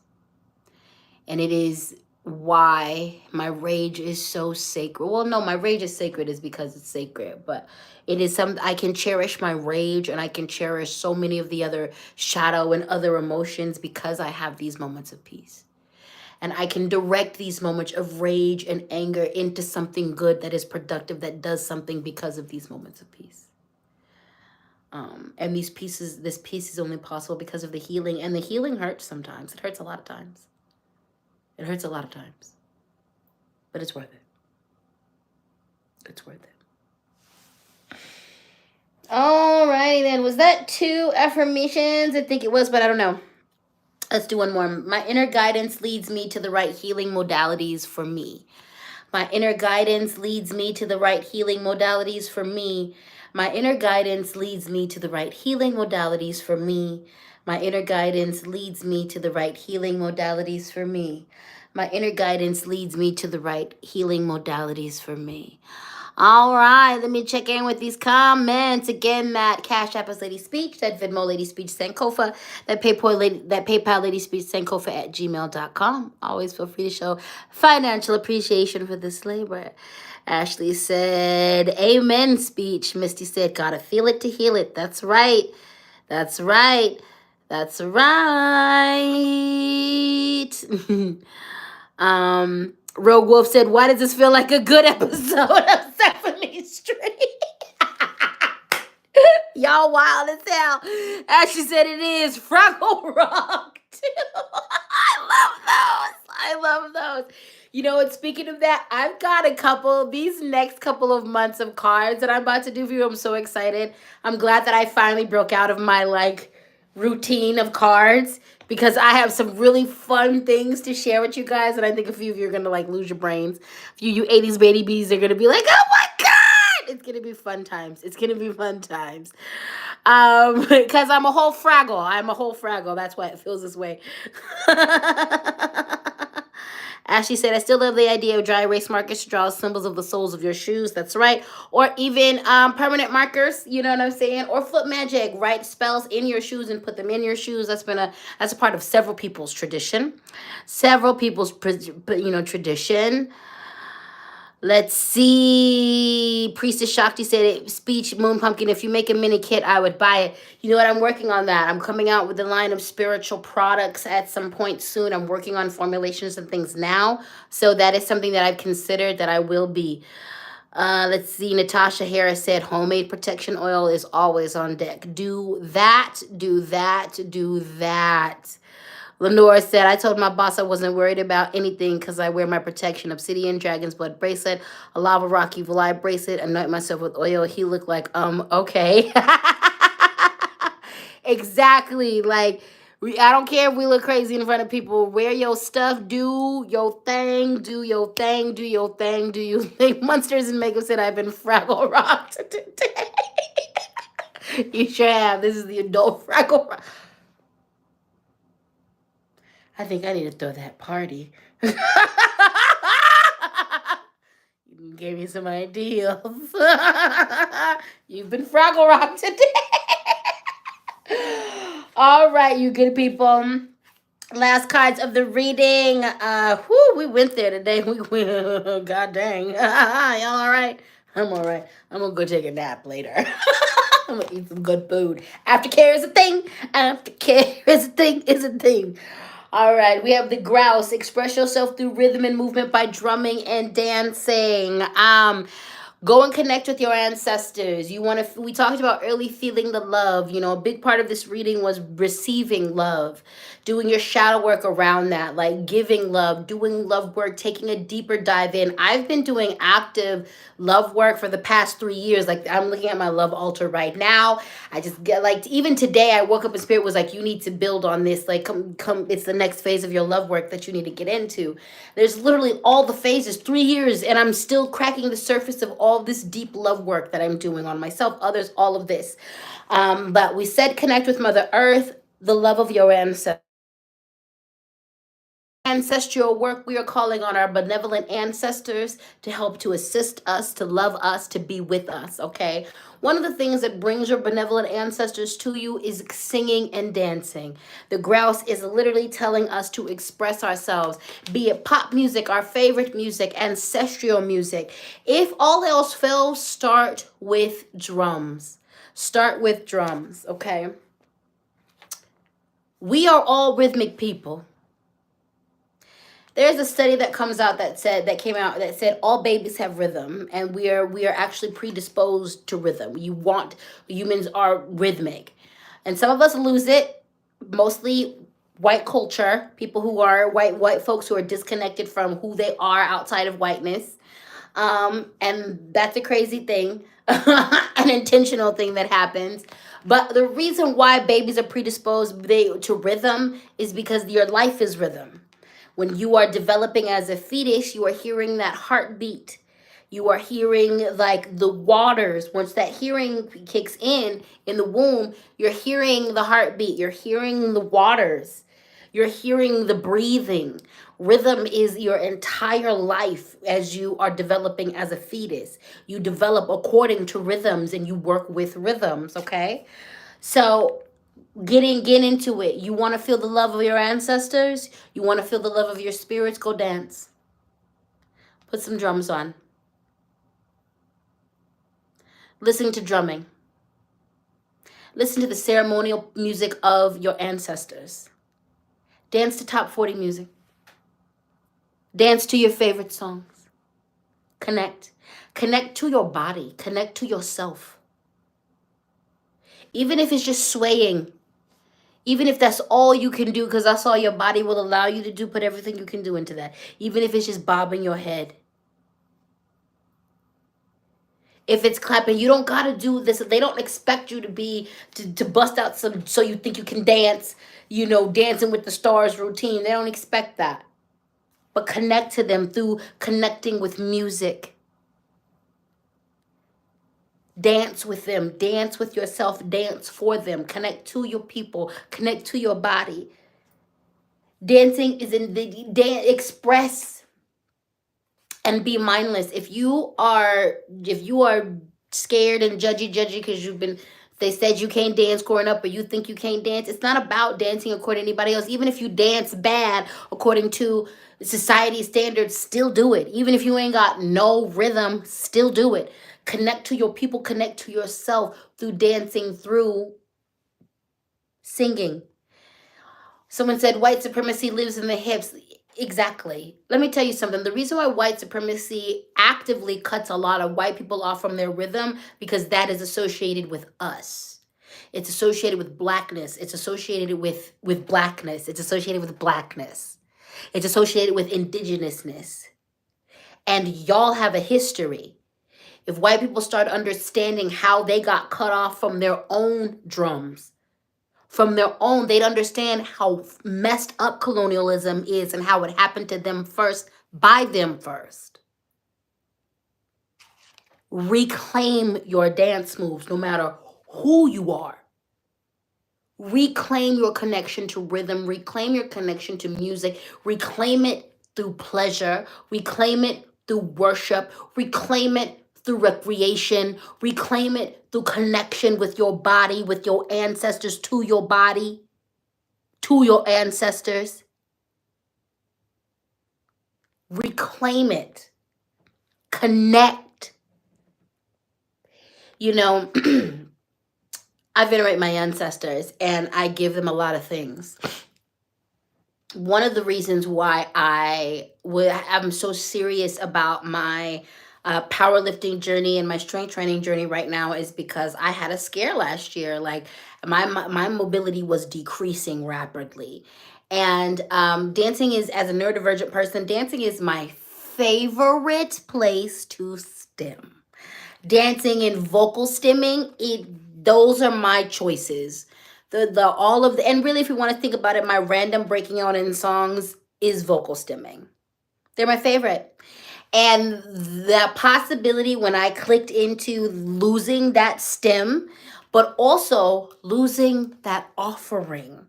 And it is why my rage is so sacred. Well, no, my rage is sacred is because it's sacred, but it is I can cherish my rage, and I can cherish so many of the other shadow and other emotions because I have these moments of peace. And I can direct these moments of rage and anger into something good that is productive, that does something because of these moments of peace. And this peace is only possible because of the healing. And the healing hurts sometimes. It hurts a lot of times. It hurts a lot of times. But it's worth it. It's worth it. Alrighty then. Was that 2 affirmations? I think it was, but I don't know. Let's do one more. My inner guidance leads me to the right healing modalities for me. My inner guidance leads me to the right healing modalities for me. My inner guidance leads me to the right healing modalities for me. My inner guidance leads me to the right healing modalities for me. My inner guidance leads me to the right healing modalities for me. All right, let me check in with these comments. Again, that Cash App is LadySpeech, that Venmo LadySpeech Sankofa, that PayPal LadySpeech Sankofa at gmail.com. Always feel free to show financial appreciation for this labor. Ashley said, amen speech. Misty said, gotta feel it to heal it. That's right. That's right. That's right. Rogue Wolf said, why does this feel like a good episode of Sesame Street? Y'all wild as hell. Ashley said it is. Fraggle Rock, too. I love those. You know what? Speaking of that, I've got a couple, these next couple of months of cards that I'm about to do for you. I'm so excited. I'm glad that I finally broke out of my routine of cards, because I have some really fun things to share with you guys. And I think a few of you are going to lose your brains. A few you 80s babies are going to be like, oh my God, it's going to be fun times. It's going to be fun times. Because I'm a whole Fraggle. That's why it feels this way. Ashley said, I still love the idea of dry erase markers to draw symbols of the soles of your shoes. That's right. Or even permanent markers, you know what I'm saying? Or flip magic, write spells in your shoes and put them in your shoes. That's a part of several people's tradition. Tradition. Let's see. Priestess Shakti said it. Speech, Moon Pumpkin. If you make a mini kit, I would buy it. You know what? I'm working on that. I'm coming out with a line of spiritual products at some point soon. I'm working on formulations and things now. So that is something that I've considered that I will be. Let's see. Natasha Harris said homemade protection oil is always on deck. Do that. Do that. Do that. Lenora said, I told my boss I wasn't worried about anything because I wear my protection obsidian, dragon's blood bracelet, a lava rock evil eye bracelet, anoint myself with oil. He looked like, okay. Exactly. Like, I don't care if we look crazy in front of people. Wear your stuff. Do your thing. Do your thing. Do your thing. Do your thing. Monsters and Makeup said, I've been Fraggle Rocked today. You sure have. This is the adult Fraggle Rock. I think I need to throw that party. You gave me some ideas. You've been Fraggle Rock today. All right, you good people. Last cards of the reading. We went there today. We went. God dang. Y'all all right? I'm all right. I'm gonna go take a nap later. I'm gonna eat some good food. Aftercare is a thing. Aftercare is a thing. Is a thing. All right, we have the grouse. Express yourself through rhythm and movement by drumming and dancing. Go and connect with your ancestors. You want to. We talked about early feeling the love. You know, a big part of this reading was receiving love, doing your shadow work around that, like giving love, doing love work, taking a deeper dive in. I've been doing active love work for the past 3 years. Like I'm looking at my love altar right now. I just get like even today I woke up and spirit was like, you need to build on this. Like come, it's the next phase of your love work that you need to get into. There's literally all the phases, 3 years, and I'm still cracking the surface of all this deep love work that I'm doing on myself, others, all of this. But we said connect with Mother Earth, the love of your ancestors. Ancestral work, we are calling on our benevolent ancestors to help to assist us, to love us, to be with us, okay? One of the things that brings your benevolent ancestors to you is singing and dancing. The grouse is literally telling us to express ourselves, be it pop music, our favorite music, ancestral music. If all else fails, start with drums. Start with drums, okay? We are all rhythmic people. There's a study that comes out that said all babies have rhythm, and we are actually predisposed to rhythm. Humans are rhythmic, and some of us lose it. Mostly white culture, people who are white folks who are disconnected from who they are outside of whiteness, and that's a crazy thing, an intentional thing that happens. But the reason why babies are predisposed to rhythm is because your life is rhythm. When you are developing as a fetus, you are hearing that heartbeat. You are hearing like the waters. Once that hearing kicks in the womb, you're hearing the heartbeat. You're hearing the waters. You're hearing the breathing. Rhythm is your entire life as you are developing as a fetus. You develop according to rhythms and you work with rhythms, okay? So get into it. You want to feel the love of your ancestors? You want to feel the love of your spirits? Go dance. Put some drums on. Listen to drumming. Listen to the ceremonial music of your ancestors. Dance to top 40 music. Dance to your favorite songs. Connect. Connect to your body. Connect to yourself. Even if it's just swaying, even if that's all you can do, because that's all your body will allow you to do, put everything you can do into that. Even if it's just bobbing your head. If it's clapping, you don't got to do this. They don't expect you to bust out some so you think you can dance, dancing with the stars routine. They don't expect that. But connect to them through connecting with music. Dance with them. Dance with yourself. Dance for them. Connect to your people. Connect to your body. Dancing is in the express and be mindless. If you are scared and judgy because you've been They said you can't dance growing up, or you think you can't dance. It's not about dancing according to anybody else. Even if you dance bad according to society standards, still do it. Even if you ain't got no rhythm, still do it. Connect to your people, connect to yourself through dancing, through singing. Someone said white supremacy lives in the hips. Exactly. Let me tell you something. The reason why white supremacy actively cuts a lot of white people off from their rhythm, because that is associated with us. It's associated with blackness. It's associated with blackness. It's associated with blackness. It's associated with indigenousness. And y'all have a history. If white people start understanding how they got cut off from their own drums, from their own, they'd understand how messed up colonialism is and how it happened to them first, by them first. Reclaim your dance moves, no matter who you are. Reclaim your connection to rhythm, reclaim your connection to music, reclaim it through pleasure, reclaim it through worship, reclaim it through recreation, reclaim it through connection with your body, with your ancestors, to your body, to your ancestors. Reclaim it. Connect. You know, I venerate my ancestors and I give them a lot of things. One of the reasons why I'm so serious about my powerlifting journey and my strength training journey right now is because I had a scare last year. Like my mobility was decreasing rapidly. And dancing is, as a neurodivergent person, dancing is my favorite place to stem. Dancing and vocal stimming, those are my choices. And really, if you want to think about it, my random breaking out in songs is vocal stimming. They're my favorite. And the possibility when I clicked into losing that stem, but also losing that offering.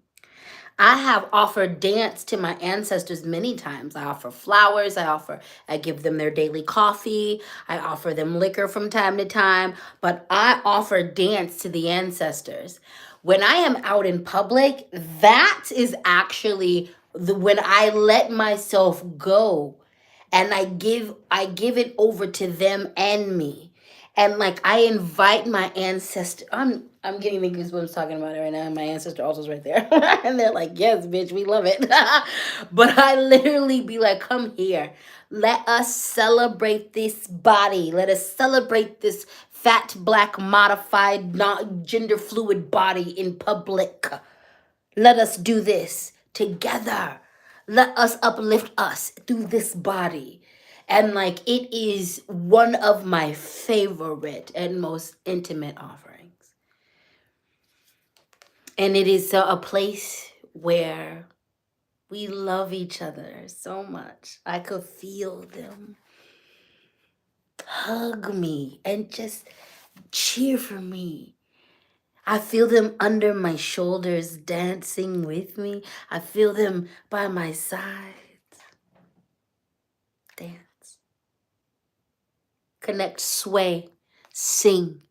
I have offered dance to my ancestors many times. I offer flowers. I give them their daily coffee. I offer them liquor from time to time, but I offer dance to the ancestors. When I am out in public, that is actually when I let myself go and I give it over to them and me. And like I invite my ancestor. I'm getting the goosebumps talking about it right now. And my ancestor also is right there. And they're like, yes, bitch, we love it. But I literally be like, come here. Let us celebrate this body. Let us celebrate this fat, black, modified, not gender fluid body in public. Let us do this together. Let us uplift us through this body. And like it is one of my favorite and most intimate offerings. And it is a place where we love each other so much. I could feel them hug me and just cheer for me. I feel them under my shoulders dancing with me. I feel them by my side. Dance. Connect, sway, sing.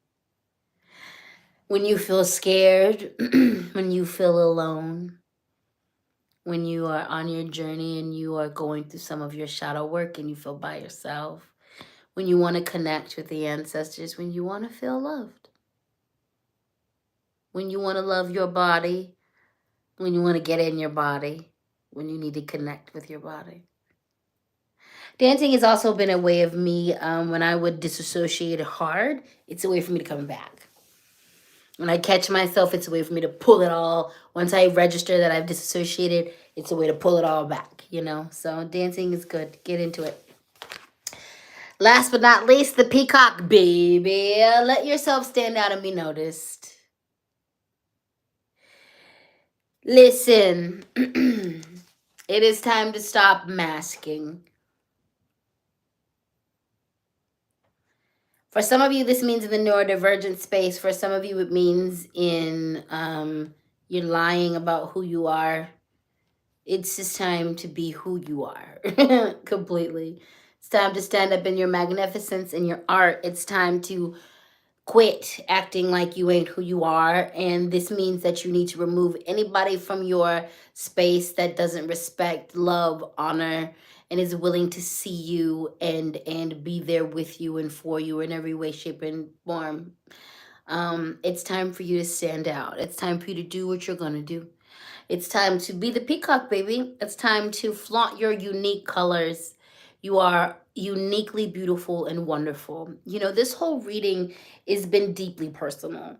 When you feel scared, when you feel alone, when you are on your journey and you are going through some of your shadow work and you feel by yourself, when you want to connect with the ancestors, when you want to feel loved, when you want to love your body, when you want to get in your body, when you need to connect with your body. Dancing has also been a way of me, when I would disassociate hard, it's a way for me to come back. When I catch myself, it's a way for me to pull it all. Once I register that I've disassociated, it's a way to pull it all back, you know? So dancing is good. Get into it. Last but not least, the peacock, baby. Let yourself stand out and be noticed. Listen, it is time to stop masking. For some of you, this means in the neurodivergent space. For some of you, it means in you're lying about who you are. It's just time to be who you are completely. It's time to stand up in your magnificence, in your art. It's time to Quit acting like you ain't who you are. And this means that you need to remove anybody from your space that doesn't respect, love, honor, and is willing to see you and be there with you and for you in every way, shape, and form. It's time for you to stand out. It's time for you to do what you're gonna do. It's time to be the peacock, baby. It's time to flaunt your unique colors. You are uniquely beautiful and wonderful. You know, this whole reading has been deeply personal.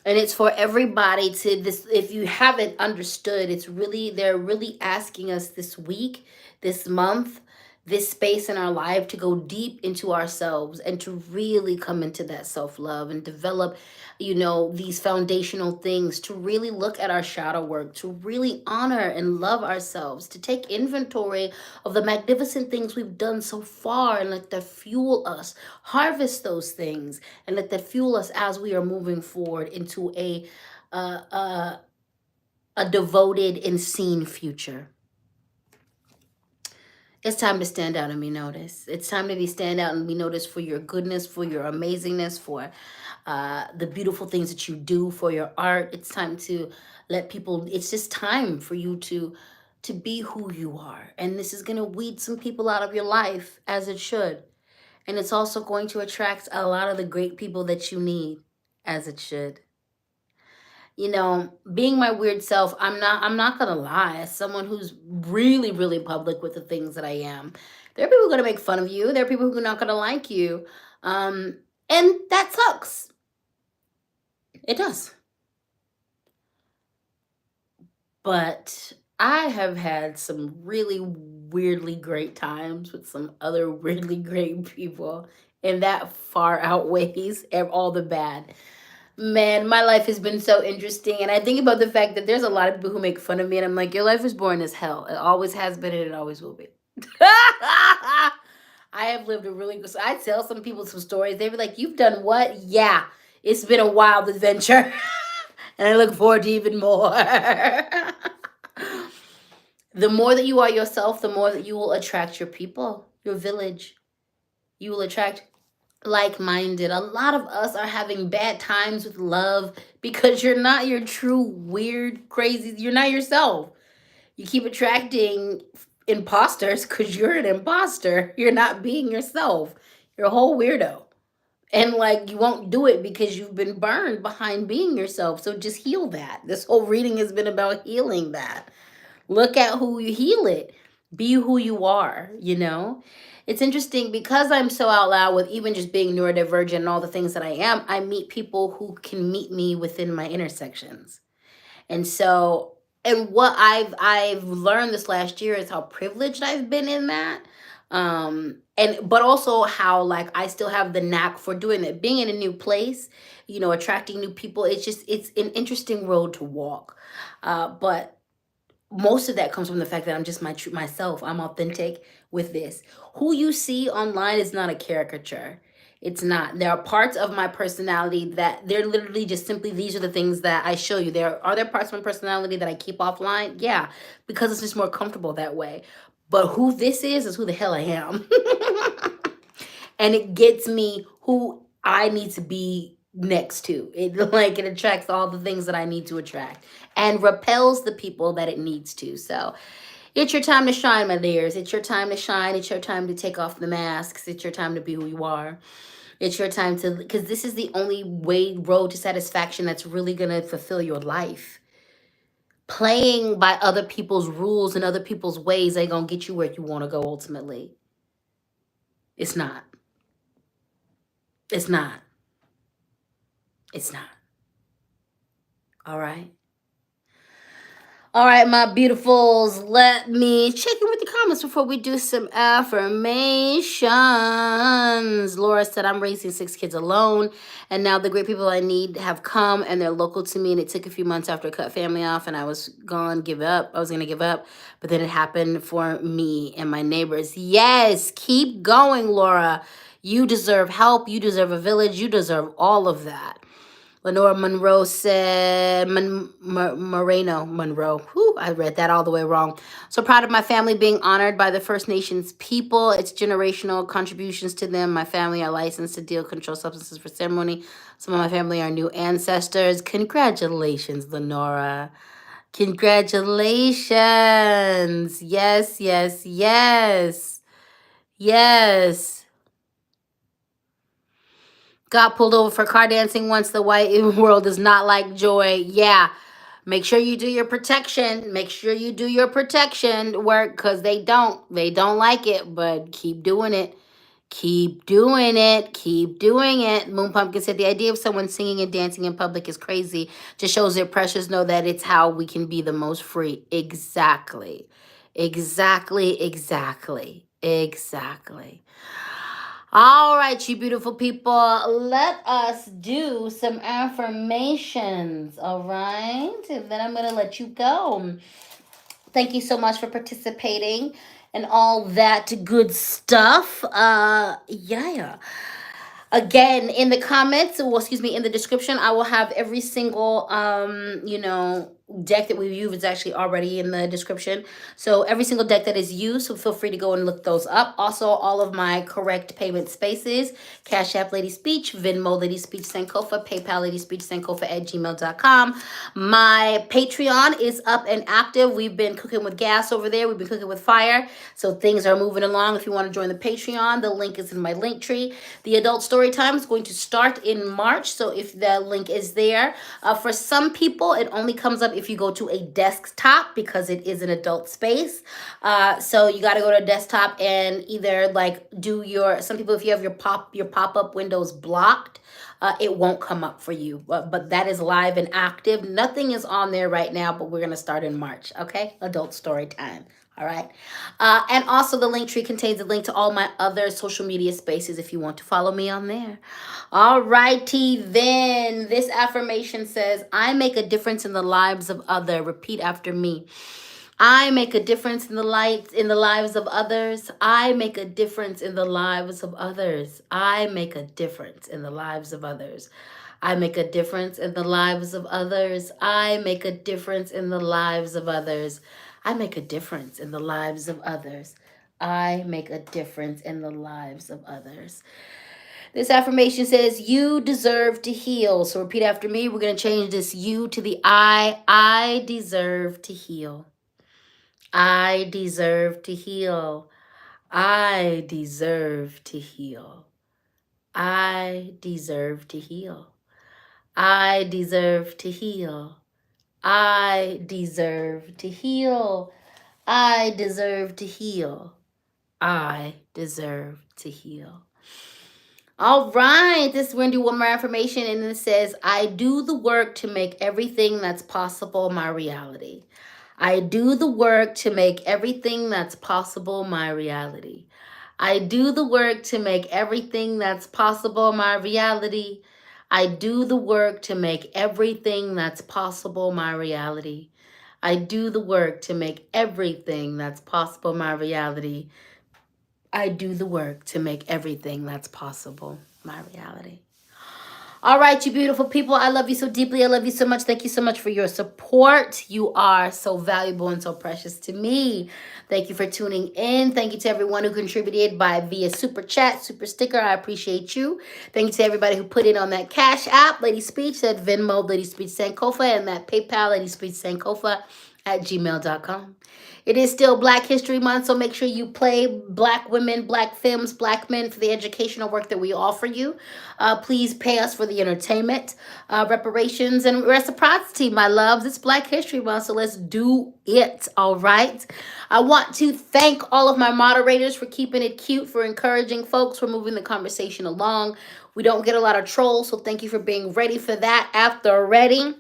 And it's for everybody to this. If you haven't understood, it's really, they're really asking us this week, this month, this space in our life to go deep into ourselves and to really come into that self-love and develop, you know, these foundational things, to really look at our shadow work, to really honor and love ourselves, to take inventory of the magnificent things we've done so far and let that fuel us, harvest those things, and let that fuel us as we are moving forward into uh, uh, a devoted and seen future. It's time to stand out and be noticed. It's time to be stand out and be noticed for your goodness, for your amazingness, for the beautiful things that you do, for your art. It's time to let people. It's just time for you to be who you are, and this is gonna weed some people out of your life, as it should. And it's also going to attract a lot of the great people that you need, as it should. You know, being my weird self, I'm not gonna lie, as someone who's really, really public with the things that I am, there are people gonna make fun of you, there are people who are not gonna like you. Um, and that sucks. It does. But I have had some really weirdly great times with some other weirdly great people, and that far outweighs all the bad. Man, my life has been so interesting. And I think about the fact that there's a lot of people who make fun of me, and I'm like, your life is boring as hell. It always has been, and it always will be. I have lived a really good. So I tell some people some stories. They be like, "You've done what?" Yeah, it's been a wild adventure, and I look forward to even more. The more that you are yourself, the more that you will attract your people, your village. You will attract like-minded. A lot of us are having bad times with love because you're not your true weird crazy, you're not yourself. You keep attracting imposters because you're an imposter. You're not being yourself. You're a whole weirdo, and like you won't do it because you've been burned behind being yourself. So just heal that. This whole reading has been about healing that. Look at who you heal it. Be who you are, you know? It's interesting because I'm so out loud with even just being neurodivergent and all the things that I am, I meet people who can meet me within my intersections. And so, and what I've learned this last year is how privileged I've been in that. And but also how like I still have the knack for doing it. Being in a new place, you know, attracting new people, it's an interesting road to walk. But most of that comes from the fact that I'm just myself. I'm authentic with this. Who you see online is not a caricature. It's not. There are parts of my personality that they're literally just simply these are the things that I show you. There parts of my personality that I keep offline. Yeah, because it's just more comfortable that way. But who this is who the hell I am. And it gets me who I need to be next to. It like it attracts all the things that I need to attract and repels the people that it needs to. So it's your time to shine, my dears. It's your time to shine. It's your time to take off the masks. It's your time to be who you are. It's your time to, because this is the only road to satisfaction that's really gonna fulfill your life. Playing by other people's rules and other people's ways ain't gonna get you where you want to go ultimately. It's not. It's not. It's not. All right. All right, my beautifuls, let me check in with the comments before we do some affirmations. Laura said, I'm raising 6 kids alone, and now the great people I need have come, and they're local to me, and it took a few months after I cut family off, and I was going to give up. I was going to give up, but then it happened for me and my neighbors. Yes, keep going, Laura. You deserve help. You deserve a village. You deserve all of that. Lenora Monroe said, Moreno Monroe. Whew, I read that all the way wrong. So proud of my family being honored by the First Nations people. It's generational contributions to them. My family are licensed to deal controlled substances for ceremony. Some of my family are new ancestors. Congratulations, Lenora. Congratulations. Yes, yes, yes. Yes. Got pulled over for car dancing once. The white world does not like joy. Yeah. Make sure you do your protection. Make sure you do your protection work because they don't. They don't like it, but keep doing it. Keep doing it. Keep doing it. Moon Pumpkin said the idea of someone singing and dancing in public is crazy. Just shows their pressures know that it's how we can be the most free. Exactly. Exactly. Exactly. Exactly. All right, you beautiful people. Let us do some affirmations. All right. And then I'm going to let you go. Thank you so much for participating and all that good stuff. Yeah. Again, in the comments, well, excuse me, in the description, I will have every single deck that we've used. It's actually already in the description. So every single deck that is used, so feel free to go and look those up. Also, all of my correct payment spaces: Cash App LadySpeech, Venmo LadySpeech Sankofa, PayPal LadySpeech Sankofa at gmail.com. My Patreon is up and active. We've been cooking with gas over there. We've been cooking with fire. So things are moving along. If you want to join the Patreon, the link is in my link tree. The adult story time is going to start in March. So if the link is there, for some people, it only comes up if you go to a desktop because it is an adult space. So you got to go to a desktop and either like do some people, if you have your pop-up windows blocked, it won't come up for you. But that is live and active. Nothing is on there right now, but we're going to start in March. Okay. Adult story time. All right. And also the link tree contains a link to all my other social media spaces if you want to follow me on there. All righty then. This affirmation says, I make a difference in the lives of others. Repeat after me. I make a difference in the lives of others. I make a difference in the lives of others. I make a difference in the lives of others. I make a difference in the lives of others. I make a difference in the lives of others. I make a difference in the lives of others. I make a difference in the lives of others. This affirmation says, you deserve to heal. So repeat after me. We're going to change this you to the I. I deserve to heal. I deserve to heal. I deserve to heal. I deserve to heal. I deserve to heal. I deserve to heal. I deserve to heal. I deserve to heal. All right, we're going to do one more affirmation, and it says, I do the work to make everything that's possible my reality. I do the work to make everything that's possible my reality. I do the work to make everything that's possible my reality. I do the work to make everything that's possible my reality. I do the work to make everything that's possible my reality. I do the work to make everything that's possible my reality. All right, you beautiful people. I love you so deeply. I love you so much. Thank you so much for your support. You are so valuable and so precious to me. Thank you for tuning in. Thank you to everyone who contributed via super chat, super sticker. I appreciate you. Thank you to everybody who put in on that Cash App, LadySpeech, that Venmo, LadySpeech Sankofa, and that PayPal, LadySpeech Sankofa at gmail.com. It is still Black History Month, so make sure you play Black women, Black femmes, Black men for the educational work that we offer you. Please pay us for the entertainment, reparations, and reciprocity, my loves. It's Black History Month, so let's do it, all right? I want to thank all of my moderators for keeping it cute, for encouraging folks, for moving the conversation along. We don't get a lot of trolls, so thank you for being ready for that after ready.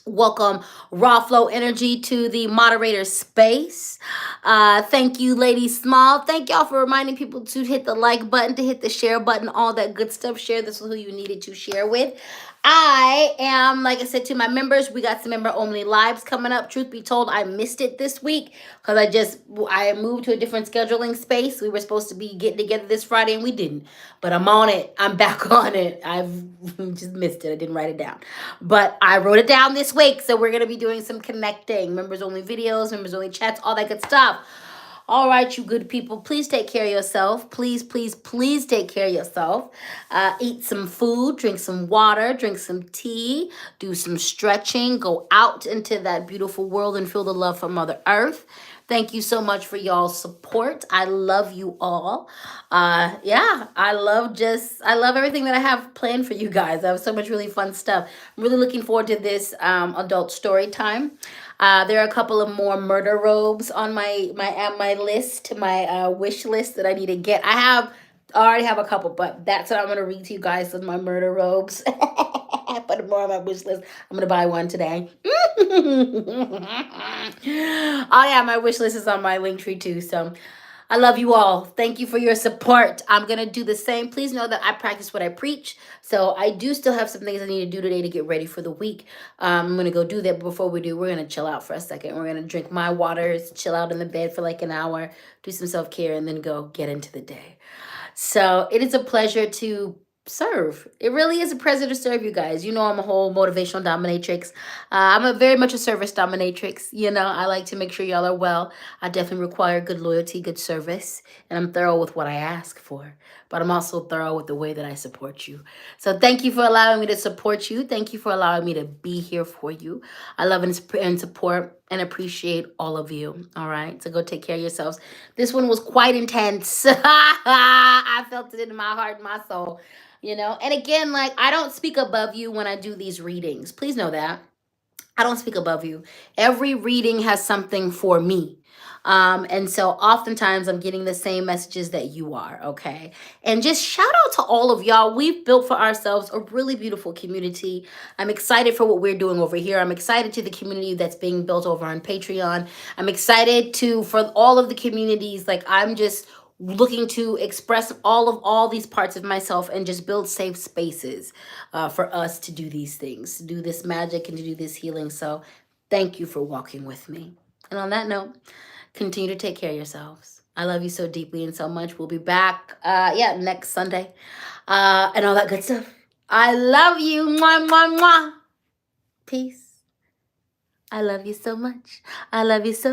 Welcome Raw Flow Energy to the moderator space. Thank you, Lady Small. Thank y'all for reminding people to hit the like button, to hit the share button, all that good stuff. Share this with who you needed to share with. I am, like I said to my members, we got some member only lives coming up. Truth be told, I missed it this week because I moved to a different scheduling space. We were supposed to be getting together this Friday and we didn't. But I'm on it. I'm back on it. I've just missed it. I didn't write it down. But I wrote it down this week. So we're going to be doing some connecting, members only videos, members only chats, all that good stuff. All right, you good people, please take care of yourself. Please, please, please take care of yourself. Eat some food, drink some water, drink some tea, do some stretching, go out into that beautiful world and feel the love from Mother Earth. Thank you so much for y'all's support. I love you all. Yeah, I love everything that I have planned for you guys. I have so much really fun stuff. I'm really looking forward to this adult story time. There are a couple of more murder robes on my list, my wish list that I need to get. I already have a couple, but that's what I'm gonna read to you guys with my murder robes. I put more on my wish list. I'm gonna buy one today. Oh yeah, my wish list is on my link tree too. So I love you all. Thank you for your support. I'm going to do the same. Please know that I practice what I preach. So I do still have some things I need to do today to get ready for the week. I'm going to go do that. But before we do, we're going to chill out for a second. We're going to drink my waters, chill out in the bed for like an hour, do some self-care, and then go get into the day. So it is a pleasure to serve. It really is a pleasure to serve you guys. You know, I'm a whole motivational dominatrix. I'm a very much a service dominatrix. You know, I like to make sure y'all are well. I definitely require good loyalty, good service, and I'm thorough with what I ask for. But I'm also thorough with the way that I support you. So thank you for allowing me to support you. Thank you for allowing me to be here for you. I love and support and appreciate all of you. All right. So go take care of yourselves. This one was quite intense. I felt it in my heart and my soul. You know, and again, like, I don't speak above you when I do these readings. Please know that. I don't speak above you. Every reading has something for me. And so oftentimes I'm getting the same messages that you are, okay? And just shout out to all of y'all. We've built for ourselves a really beautiful community. I'm excited for what we're doing over here. I'm excited to the community that's being built over on Patreon. I'm excited for all of the communities. Like, I'm just looking to express all these parts of myself and just build safe spaces for us to do these things, to do this magic and to do this healing. So thank you for walking with me. And on that note, continue to take care of yourselves. I love you so deeply and so much. We'll be back next Sunday and all that good stuff. I love you. Mwah, mwah, mwah. Peace. I love you so much. I love you so